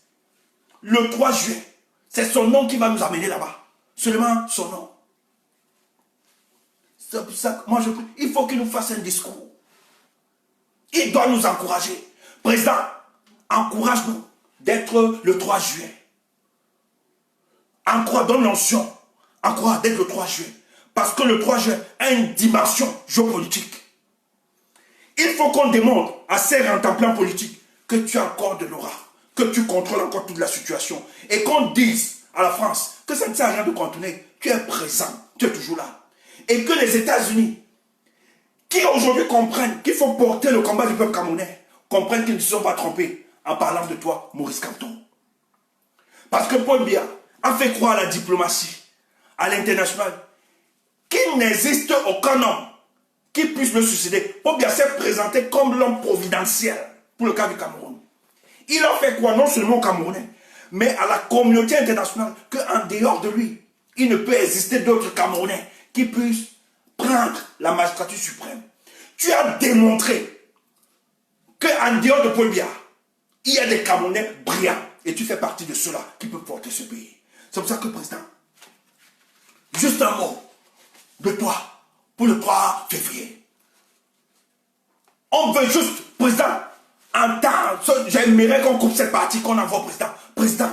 Le 3 juillet, c'est son nom qui va nous amener là-bas. Seulement son nom. C'est pour ça que moi je prie, il faut qu'il nous fasse un discours. Il doit nous encourager. Président, encourage-nous d'être le 3 juillet. Encourage, donne l'onction. Encourage d'être le 3 juillet. Parce que le 3 juillet a une dimension géopolitique. Il faut qu'on démontre à ces rentemplants politiques que tu as encore de l'aura, que tu contrôles encore toute la situation. Et qu'on dise à la France que ça ne sert à rien de contourner. Tu es présent, tu es toujours là. Et que les États-Unis, qui aujourd'hui comprennent qu'il faut porter le combat du peuple camerounais, comprennent qu'ils ne se sont pas trompés en parlant de toi, Maurice Kamto. Parce que Paul Biya a fait croire à la diplomatie, à l'international, qu'il n'existe aucun homme qui puisse le succéder. Paul Biya s'est présenté comme l'homme providentiel pour le cas du Cameroun. Il a fait croire non seulement aux Camerounais, mais à la communauté internationale qu'en dehors de lui, il ne peut exister d'autres Camerounais qui puissent prendre la magistrature suprême. Tu as démontré qu'en dehors de Paul Biya, il y a des Camerounais brillants. Et tu fais partie de ceux-là qui peuvent porter ce pays. C'est pour ça que, président, juste un mot de toi pour le 3 février. On veut juste, président, entendre. J'aimerais qu'on coupe cette partie qu'on envoie au président. Président,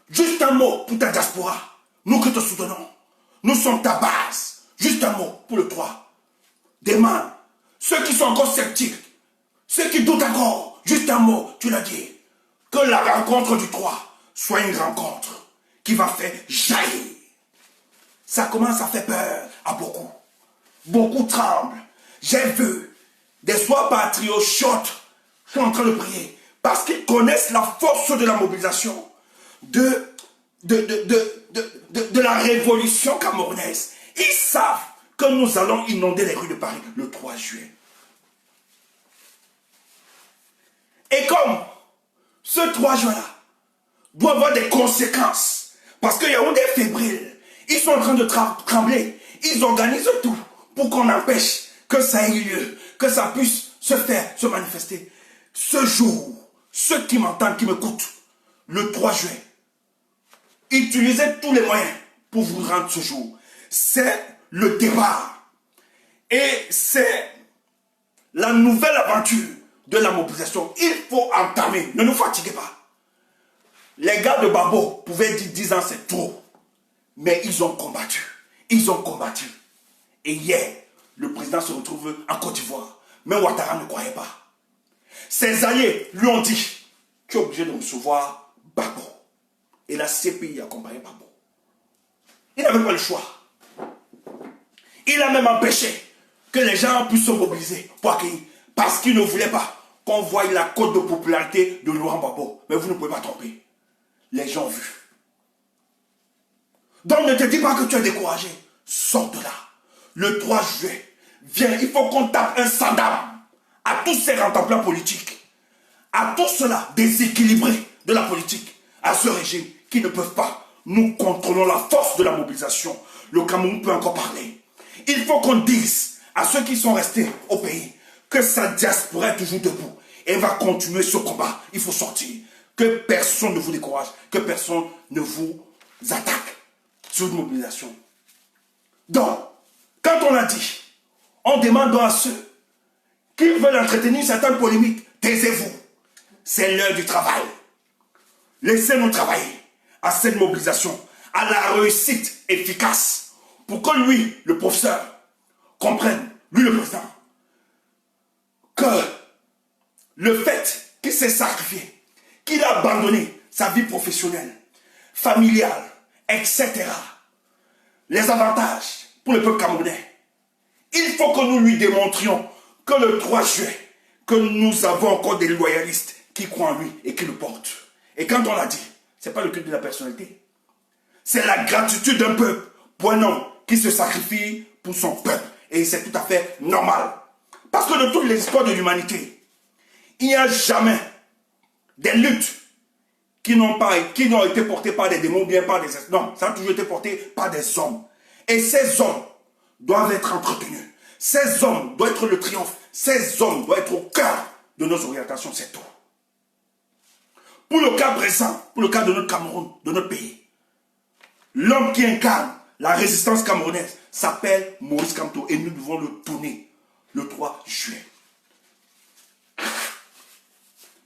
juste un mot pour ta diaspora. Nous qui te soutenons. Nous sommes ta base. Juste un mot pour le 3. Demande. Ceux qui sont encore sceptiques, ceux qui doutent encore, juste un mot, tu l'as dit. Que la rencontre du 3 soit une rencontre qui va faire jaillir. Ça commence à faire peur à beaucoup. Beaucoup tremblent. J'ai vu des soirs patriotes sont en train de prier parce qu'ils connaissent la force de la mobilisation de la révolution camerounaise. Ils savent que nous allons inonder les rues de Paris le 3 juillet. Et comme ce 3 juin-là doit avoir des conséquences, parce qu'il y a des fébriles, ils sont en train de trembler, ils organisent tout pour qu'on empêche que ça ait lieu, que ça puisse se faire, se manifester. Ce jour, ceux qui m'entendent, qui m'écoutent, le 3 juin, utilisez tous les moyens pour vous rendre ce jour. C'est le départ. Et c'est la nouvelle aventure de la mobilisation. Il faut entamer. Ne nous fatiguez pas. Les gars de Babo pouvaient dire 10 ans c'est trop. Mais ils ont combattu. Ils ont combattu. Et hier, le président se retrouve en Côte d'Ivoire. Mais Ouattara ne croyait pas. Ses alliés lui ont dit, tu es obligé de recevoir Babo. Et la CPI accompagnait Babo. Il n'avait pas le choix. Il a même empêché que les gens puissent se mobiliser pour accueillir. Parce qu'il ne voulait pas qu'on voie la cote de popularité de Laurent Gbagbo. Mais vous ne pouvez pas tromper. Les gens ont vu. Donc ne te dis pas que tu es découragé. Sors de là. Le 3 juillet, viens, il faut qu'on tape un sandam à tous ces rentemplants politiques, à tous ceux-là déséquilibrés de la politique, à ce régime qui ne peuvent pas. Nous contrôlons la force de la mobilisation. Le Cameroun peut encore parler. Il faut qu'on dise à ceux qui sont restés au pays que sa diaspora est toujours debout et va continuer ce combat. Il faut sortir. Que personne ne vous décourage, que personne ne vous attaque sur une mobilisation. Donc, quand on a dit, on demande à ceux qui veulent entretenir certaines polémiques, taisez-vous. C'est l'heure du travail. Laissez-nous travailler à cette mobilisation, à la réussite efficace, pour que lui, le professeur, comprenne, lui le président, que le fait qu'il s'est sacrifié, qu'il a abandonné sa vie professionnelle, familiale, etc., les avantages pour le peuple camerounais, il faut que nous lui démontrions que le 3 juillet, que nous avons encore des loyalistes qui croient en lui et qui le portent. Et quand on l'a dit, ce n'est pas le culte de la personnalité. C'est la gratitude d'un peuple pour un homme qui se sacrifie pour son peuple. Et c'est tout à fait normal. Parce que de toutes les histoires de l'humanité, il n'y a jamais des luttes qui n'ont été portées par des démons, bien par des... Non, ça a toujours été porté par des hommes. Et ces hommes doivent être entretenus. Ces hommes doivent être le triomphe. Ces hommes doivent être au cœur de nos orientations, c'est tout. Pour le cas présent, pour le cas de notre Cameroun, de notre pays, l'homme qui incarne la résistance camerounaise s'appelle Maurice Kamto et nous devons le tourner le 3 juillet.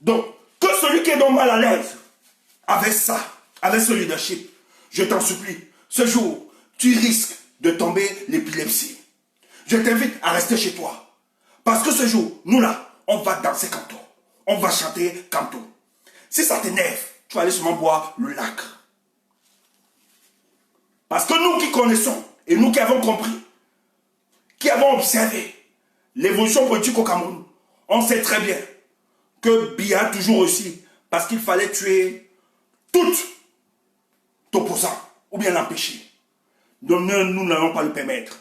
Donc, que celui qui est donc mal à l'aise avec ça, avec ce leadership, je t'en supplie, ce jour, tu risques de tomber l'épilepsie. Je t'invite à rester chez toi. Parce que ce jour, nous là, on va danser Kamto. On va chanter Kamto. Si ça t'énerve, tu vas aller seulement boire le lac. Parce que nous qui connaissons, et nous qui avons compris, qui avons observé l'évolution politique au Cameroun, on sait très bien que Biya a toujours réussi parce qu'il fallait tuer tout opposant ou bien l'empêcher. Donc nous n'allons pas le permettre.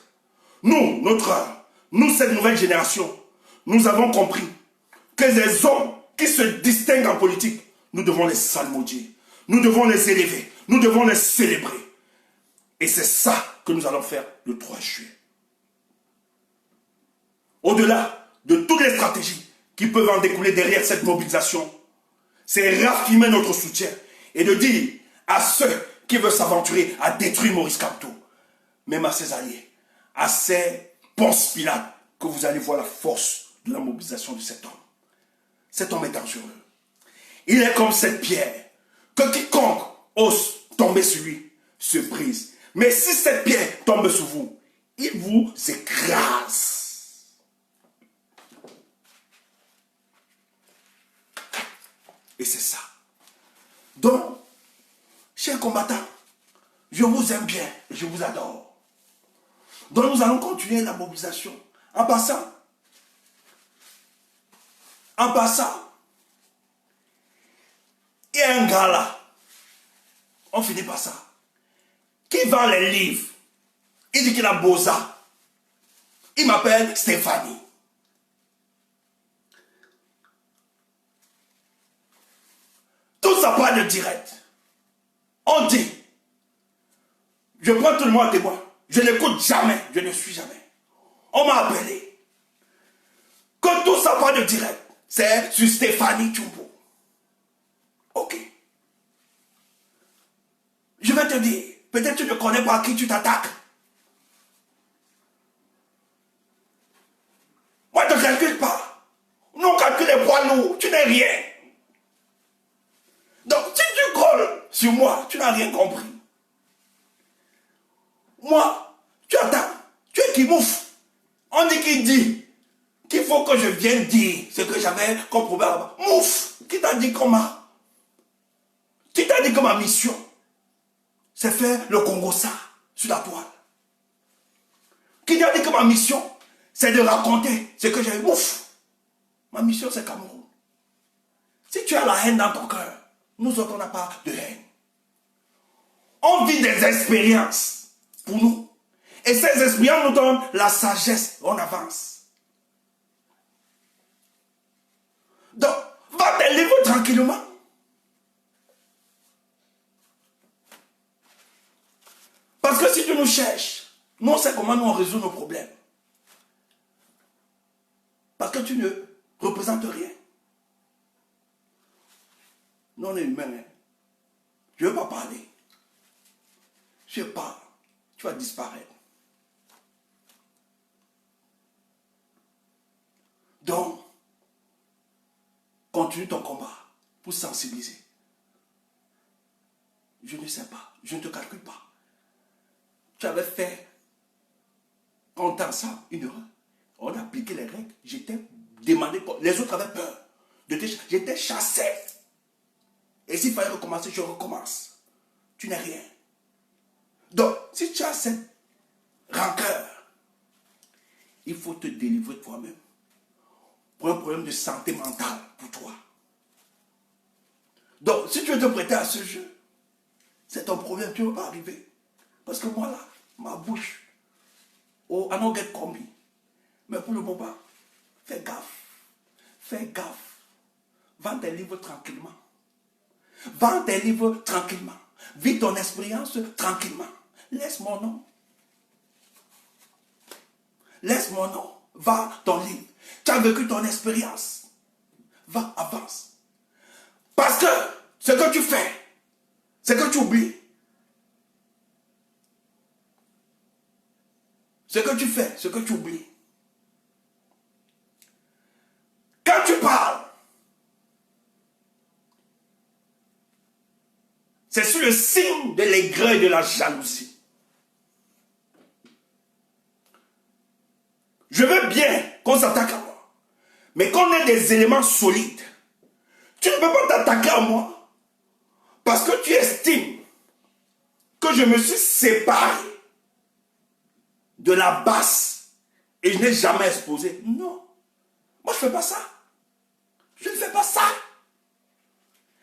Nous, cette nouvelle génération, nous avons compris que les hommes qui se distinguent en politique, nous devons les salmodier, nous devons les élever, nous devons les célébrer. Et c'est ça que nous allons faire le 3 juillet. Au-delà de toutes les stratégies qui peuvent en découler derrière cette mobilisation, c'est raffiner notre soutien et de dire à ceux qui veulent s'aventurer à détruire Maurice Kamto, même à ses alliés, à ces Ponce Pilate, que vous allez voir la force de la mobilisation de cet homme. Cet homme est dangereux. Il est comme cette pierre que quiconque ose tomber sur lui se brise. Mais si cette pierre tombe sur vous, il vous écrase. Et c'est ça. Donc, chers combattants, je vous aime bien et je vous adore. Donc nous allons continuer la mobilisation. En passant, il y a un gars là, on finit par ça, qui vend les livres. Il dit qu'il a Boza. Il m'appelle Stéphanie. Tout ça part de direct. On dit, je prends tout le monde à témoin. Je n'écoute jamais, je ne suis jamais. On m'a appelé. Que tout ça part de direct. C'est sur Stéphanie Tchumbo. Ok. Je vais te dire, peut-être tu ne connais pas à qui tu t'attaques. Moi, ne calcule pas. Non, calcule les poids lourds, tu n'es rien. Donc, si tu colles sur moi, tu n'as rien compris. Moi, tu attends, tu es qui mouffe. On dit qu'il dit qu'il faut que je vienne dire ce que j'avais comme problème. Mouffe, qui t'a dit comment? Qui t'a dit que ma mission, c'est faire le Congo ça sur la toile. Qui a dit que ma mission, c'est de raconter ce que j'ai eu. Ouf! Ma mission, c'est Cameroun. Si tu as la haine dans ton cœur, nous autres, on n'a pas de haine. On vit des expériences pour nous. Et ces expériences nous donnent la sagesse. On avance. Donc, va te livrer tranquillement. Parce que si tu nous cherches, nous on sait comment nous on résout nos problèmes. Parce que tu ne représentes rien. Nous on est humains. Hein. Je ne veux pas parler. Je parle. Tu vas disparaître. Donc, continue ton combat pour sensibiliser. Je ne sais pas. Je ne te calcule pas. Tu avais fait, quand on ça, une erreur. On a appliqué les règles. J'étais demandé, les autres avaient peur. J'étais chassé. Et s'il fallait recommencer, je recommence. Tu n'es rien. Donc, si tu as cette rancœur, il faut te délivrer de toi-même. Pour un problème de santé mentale pour toi. Donc, si tu veux te prêter à ce jeu, c'est ton problème, tu ne veux pas arriver. Parce que moi là, ma bouche, oh, I don't get combi. Mais pour le moment, fais gaffe. Fais gaffe. Vends tes livres tranquillement. Vends tes livres tranquillement. Vis ton expérience tranquillement. Laisse mon nom. Laisse mon nom. Va ton livre. Tu as vécu ton expérience. Va, avance. Parce que ce que tu fais, c'est que tu oublies. Ce que tu fais, ce que tu oublies. Quand tu parles, c'est sous le signe de l'aigreur et de la jalousie. Je veux bien qu'on s'attaque à moi. Mais qu'on ait des éléments solides. Tu ne peux pas t'attaquer à moi. Parce que tu estimes que je me suis séparé de la basse et je n'ai jamais exposé. Non. Moi, je ne fais pas ça. Je ne fais pas ça.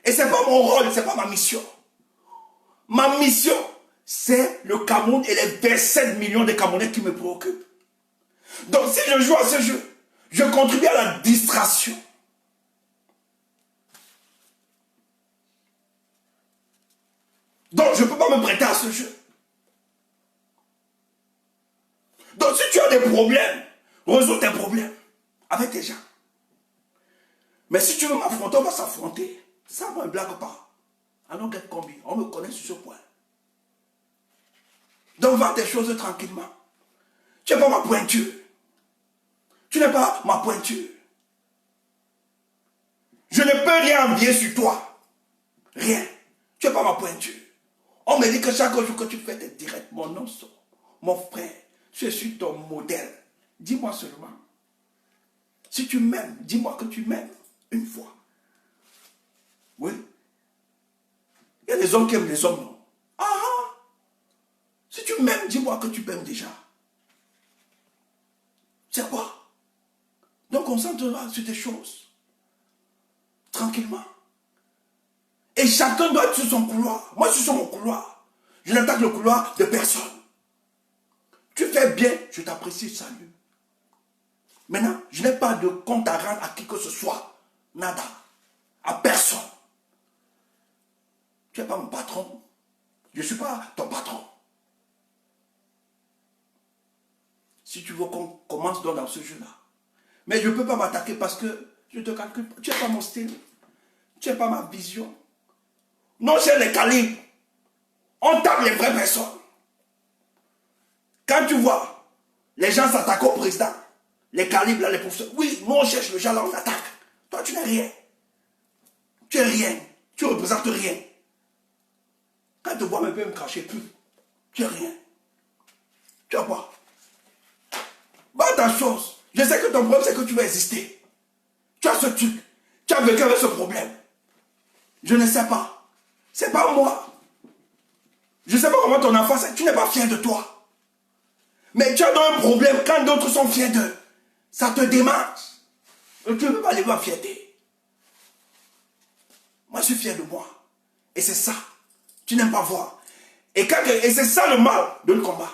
Et ce n'est pas mon rôle, ce n'est pas ma mission. Ma mission, c'est le Cameroun et les 27 millions de Camerounais qui me préoccupent. Donc, si je joue à ce jeu, je contribue à la distraction. Donc, je ne peux pas me prêter à ce jeu. Donc, si tu as des problèmes, résous tes problèmes avec tes gens. Mais si tu veux m'affronter, on va s'affronter. Ça, moi, ne blague pas. Allons get combi. On me connaît sur ce point. Donc, va tes choses tranquillement. Tu n'es pas ma pointure. Tu n'es pas ma pointure. Je ne peux rien envier sur toi. Rien. Tu n'es pas ma pointure. On me dit que chaque jour que tu fais tes directs, mon nom sort. Mon frère, je suis ton modèle. Dis-moi seulement. Si tu m'aimes, dis-moi que tu m'aimes une fois. Oui. Il y a des hommes qui aiment les hommes, non? Ah! Si tu m'aimes, dis-moi que tu m'aimes déjà. C'est quoi? Donc concentre-toi sur des choses. Tranquillement. Et chacun doit être sur son couloir. Moi, je suis sur mon couloir. Je n'attaque le couloir de personne. Tu fais bien, je t'apprécie, salut. Maintenant, je n'ai pas de compte à rendre à qui que ce soit. Nada. À personne. Tu n'es pas mon patron. Je ne suis pas ton patron. Si tu veux qu'on commence dans ce jeu-là. Mais je ne peux pas m'attaquer parce que je te calcule pas. Tu n'es pas mon style. Tu n'es pas ma vision. Non, c'est les calibres. On tape les vraies personnes. Quand tu vois les gens s'attaquent au président, les calibres, là, les professeurs, oui, nous on cherche le gens là, on attaque. Toi, tu n'es rien. Tu es rien. Tu ne représentes rien. Quand tu vois, même peut me cracher plus. Tu es rien. Tu vois quoi? Va ta chose. Je sais que ton problème, c'est que tu veux exister. Tu as ce truc. Tu as vécu avec ce problème. Je ne sais pas. C'est pas moi. Je ne sais pas comment ton enfant, tu n'es pas fier de toi. Mais tu as donc un problème quand d'autres sont fiers d'eux. Ça te démange. Tu ne peux pas lever ma fierté. Moi, je suis fier de moi. Et c'est ça. Tu n'aimes pas voir. Et c'est ça le mal de le combat.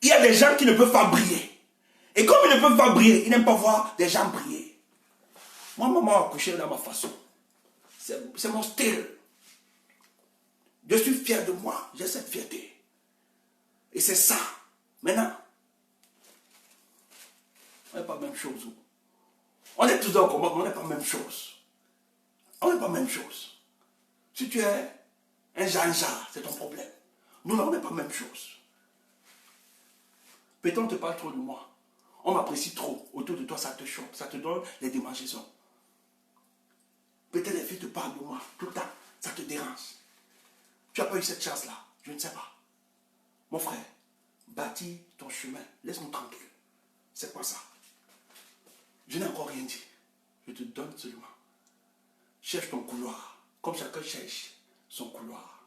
Il y a des gens qui ne peuvent pas briller. Et comme ils ne peuvent pas briller, ils n'aiment pas voir des gens briller. Moi, maman a couché dans ma façon. C'est mon style. Je suis fier de moi. J'ai cette fierté. Et c'est ça. Maintenant, on n'est pas la même chose. On est tous dans le combat, mais on n'est pas la même chose. On n'est pas la même chose. Si tu es un Jean-Jean, c'est ton problème. Nous, là, on n'est pas la même chose. Peut-être on te parle trop de moi. On m'apprécie trop. Autour de toi, ça te choque. Ça te donne les démangeaisons. Peut-être les filles te parlent de moi tout le temps. Ça te dérange. Tu n'as pas eu cette chance-là. Je ne sais pas. Mon frère, bâtis ton chemin. Laisse-nous tranquille. C'est quoi ça? Je n'ai encore rien dit. Je te donne seulement. Cherche ton couloir. Comme chacun cherche son couloir.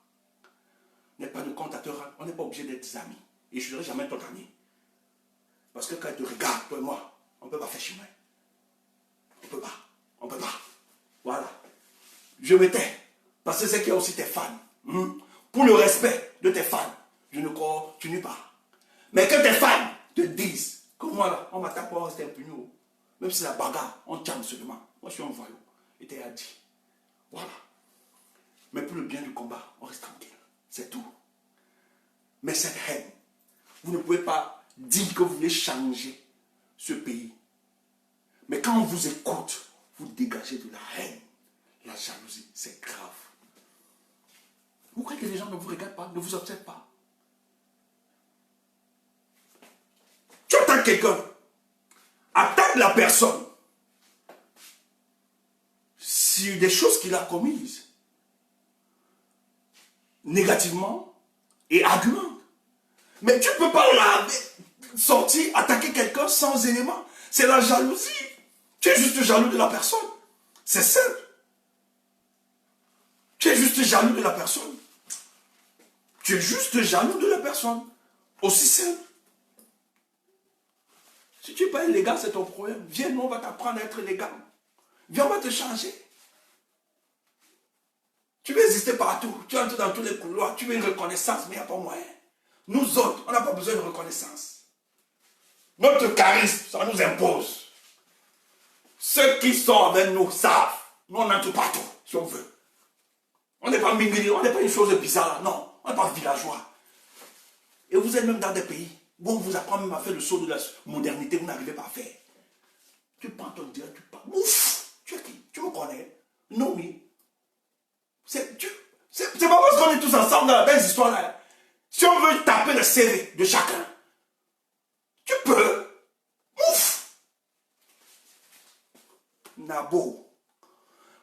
N'aie pas de comptateur. On n'est pas obligé d'être des amis. Et je ne serai jamais ton ami. Parce que quand tu regardes, toi et moi, on ne peut pas faire chemin. On ne peut pas. On ne peut pas. Voilà. Je me tais. Parce que c'est qu'il y a aussi tes fans. Pour le respect de tes fans, je ne continue pas. Mais que tes fans te disent que moi là, on m'attaque pour rester impuni. Même si c'est la bagarre, on tient seulement. Moi je suis un voyou. Et t'es à dit. Voilà. Mais pour le bien du combat, on reste tranquille. C'est tout. Mais cette haine, vous ne pouvez pas dire que vous voulez changer ce pays. Mais quand on vous écoute, vous dégagez de la haine, la jalousie. C'est grave. Vous croyez que les gens ne vous regardent pas, ne vous observent pas? Tu attaques quelqu'un. Attaque la personne sur des choses qu'il a commises. Négativement et argumente. Mais tu ne peux pas sortir, attaquer quelqu'un sans élément. C'est la jalousie. Tu es juste jaloux de la personne. C'est simple. Tu es juste jaloux de la personne. Tu es juste jaloux de la personne. Aussi simple. Si tu n'es pas illégal, c'est ton problème. Viens, nous, on va t'apprendre à être légal. Viens, on va te changer. Tu veux exister partout. Tu entres dans tous les couloirs. Tu veux une reconnaissance, mais il n'y a pas moyen. Nous autres, on n'a pas besoin de reconnaissance. Notre charisme, ça nous impose. Ceux qui sont avec nous savent. Nous, on entre partout, si on veut. On n'est pas mingri, on n'est pas une chose bizarre. Non, on n'est pas villageois. Et vous êtes même dans des pays où on vous apprend même à faire le saut de la modernité, vous n'arrivez pas à faire. Tu prends ton direct, tu parles. Ouf! Tu es qui? Tu me connais? Non, oui. C'est pas parce qu'on est tous ensemble dans les histoires-là. Si on veut taper le CV de chacun, tu peux. Ouf! Nabo.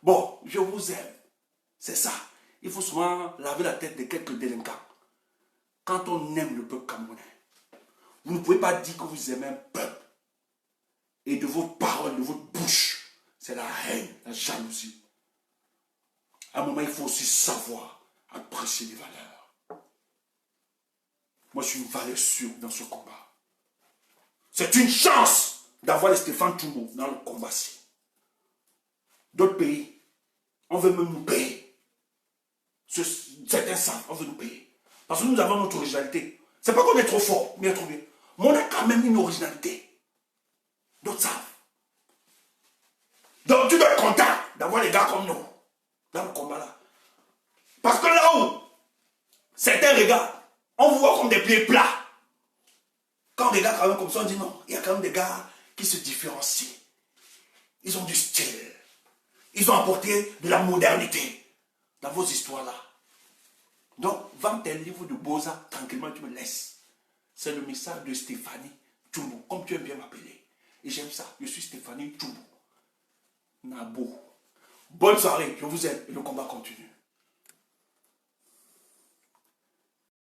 Bon, je vous aime. C'est ça. Il faut souvent laver la tête de quelques délinquants. Quand on aime le peuple camerounais, vous ne pouvez pas dire que vous aimez un peuple. Et de vos paroles, de votre bouche, c'est la haine, la jalousie. À un moment, il faut aussi savoir apprécier les valeurs. Moi, je suis une valeur sûre dans ce combat. C'est une chance d'avoir les Stéphane Toumou dans le combat-ci. D'autres pays, on veut même nous payer. Certains savent, on veut nous payer. Parce que nous avons notre originalité. C'est pas qu'on est trop fort, mais trop bien. Mais on a quand même une originalité. D'autres savent. Donc tu dois être content d'avoir les gars comme nous dans le combat là. Parce que là où certains regardent, on vous voit comme des pieds plats. Quand on regarde quand même comme ça, on dit non, il y a quand même des gars qui se différencient. Ils ont du style. Ils ont apporté de la modernité dans vos histoires là. Donc, vends tes livres de Boza, tranquillement, tu me laisses. C'est le message de Stéphanie Toumou, comme tu aimes bien m'appeler. Et j'aime ça, je suis Stéphanie Toumou. Nabo. Bonne soirée, je vous aime et le combat continue.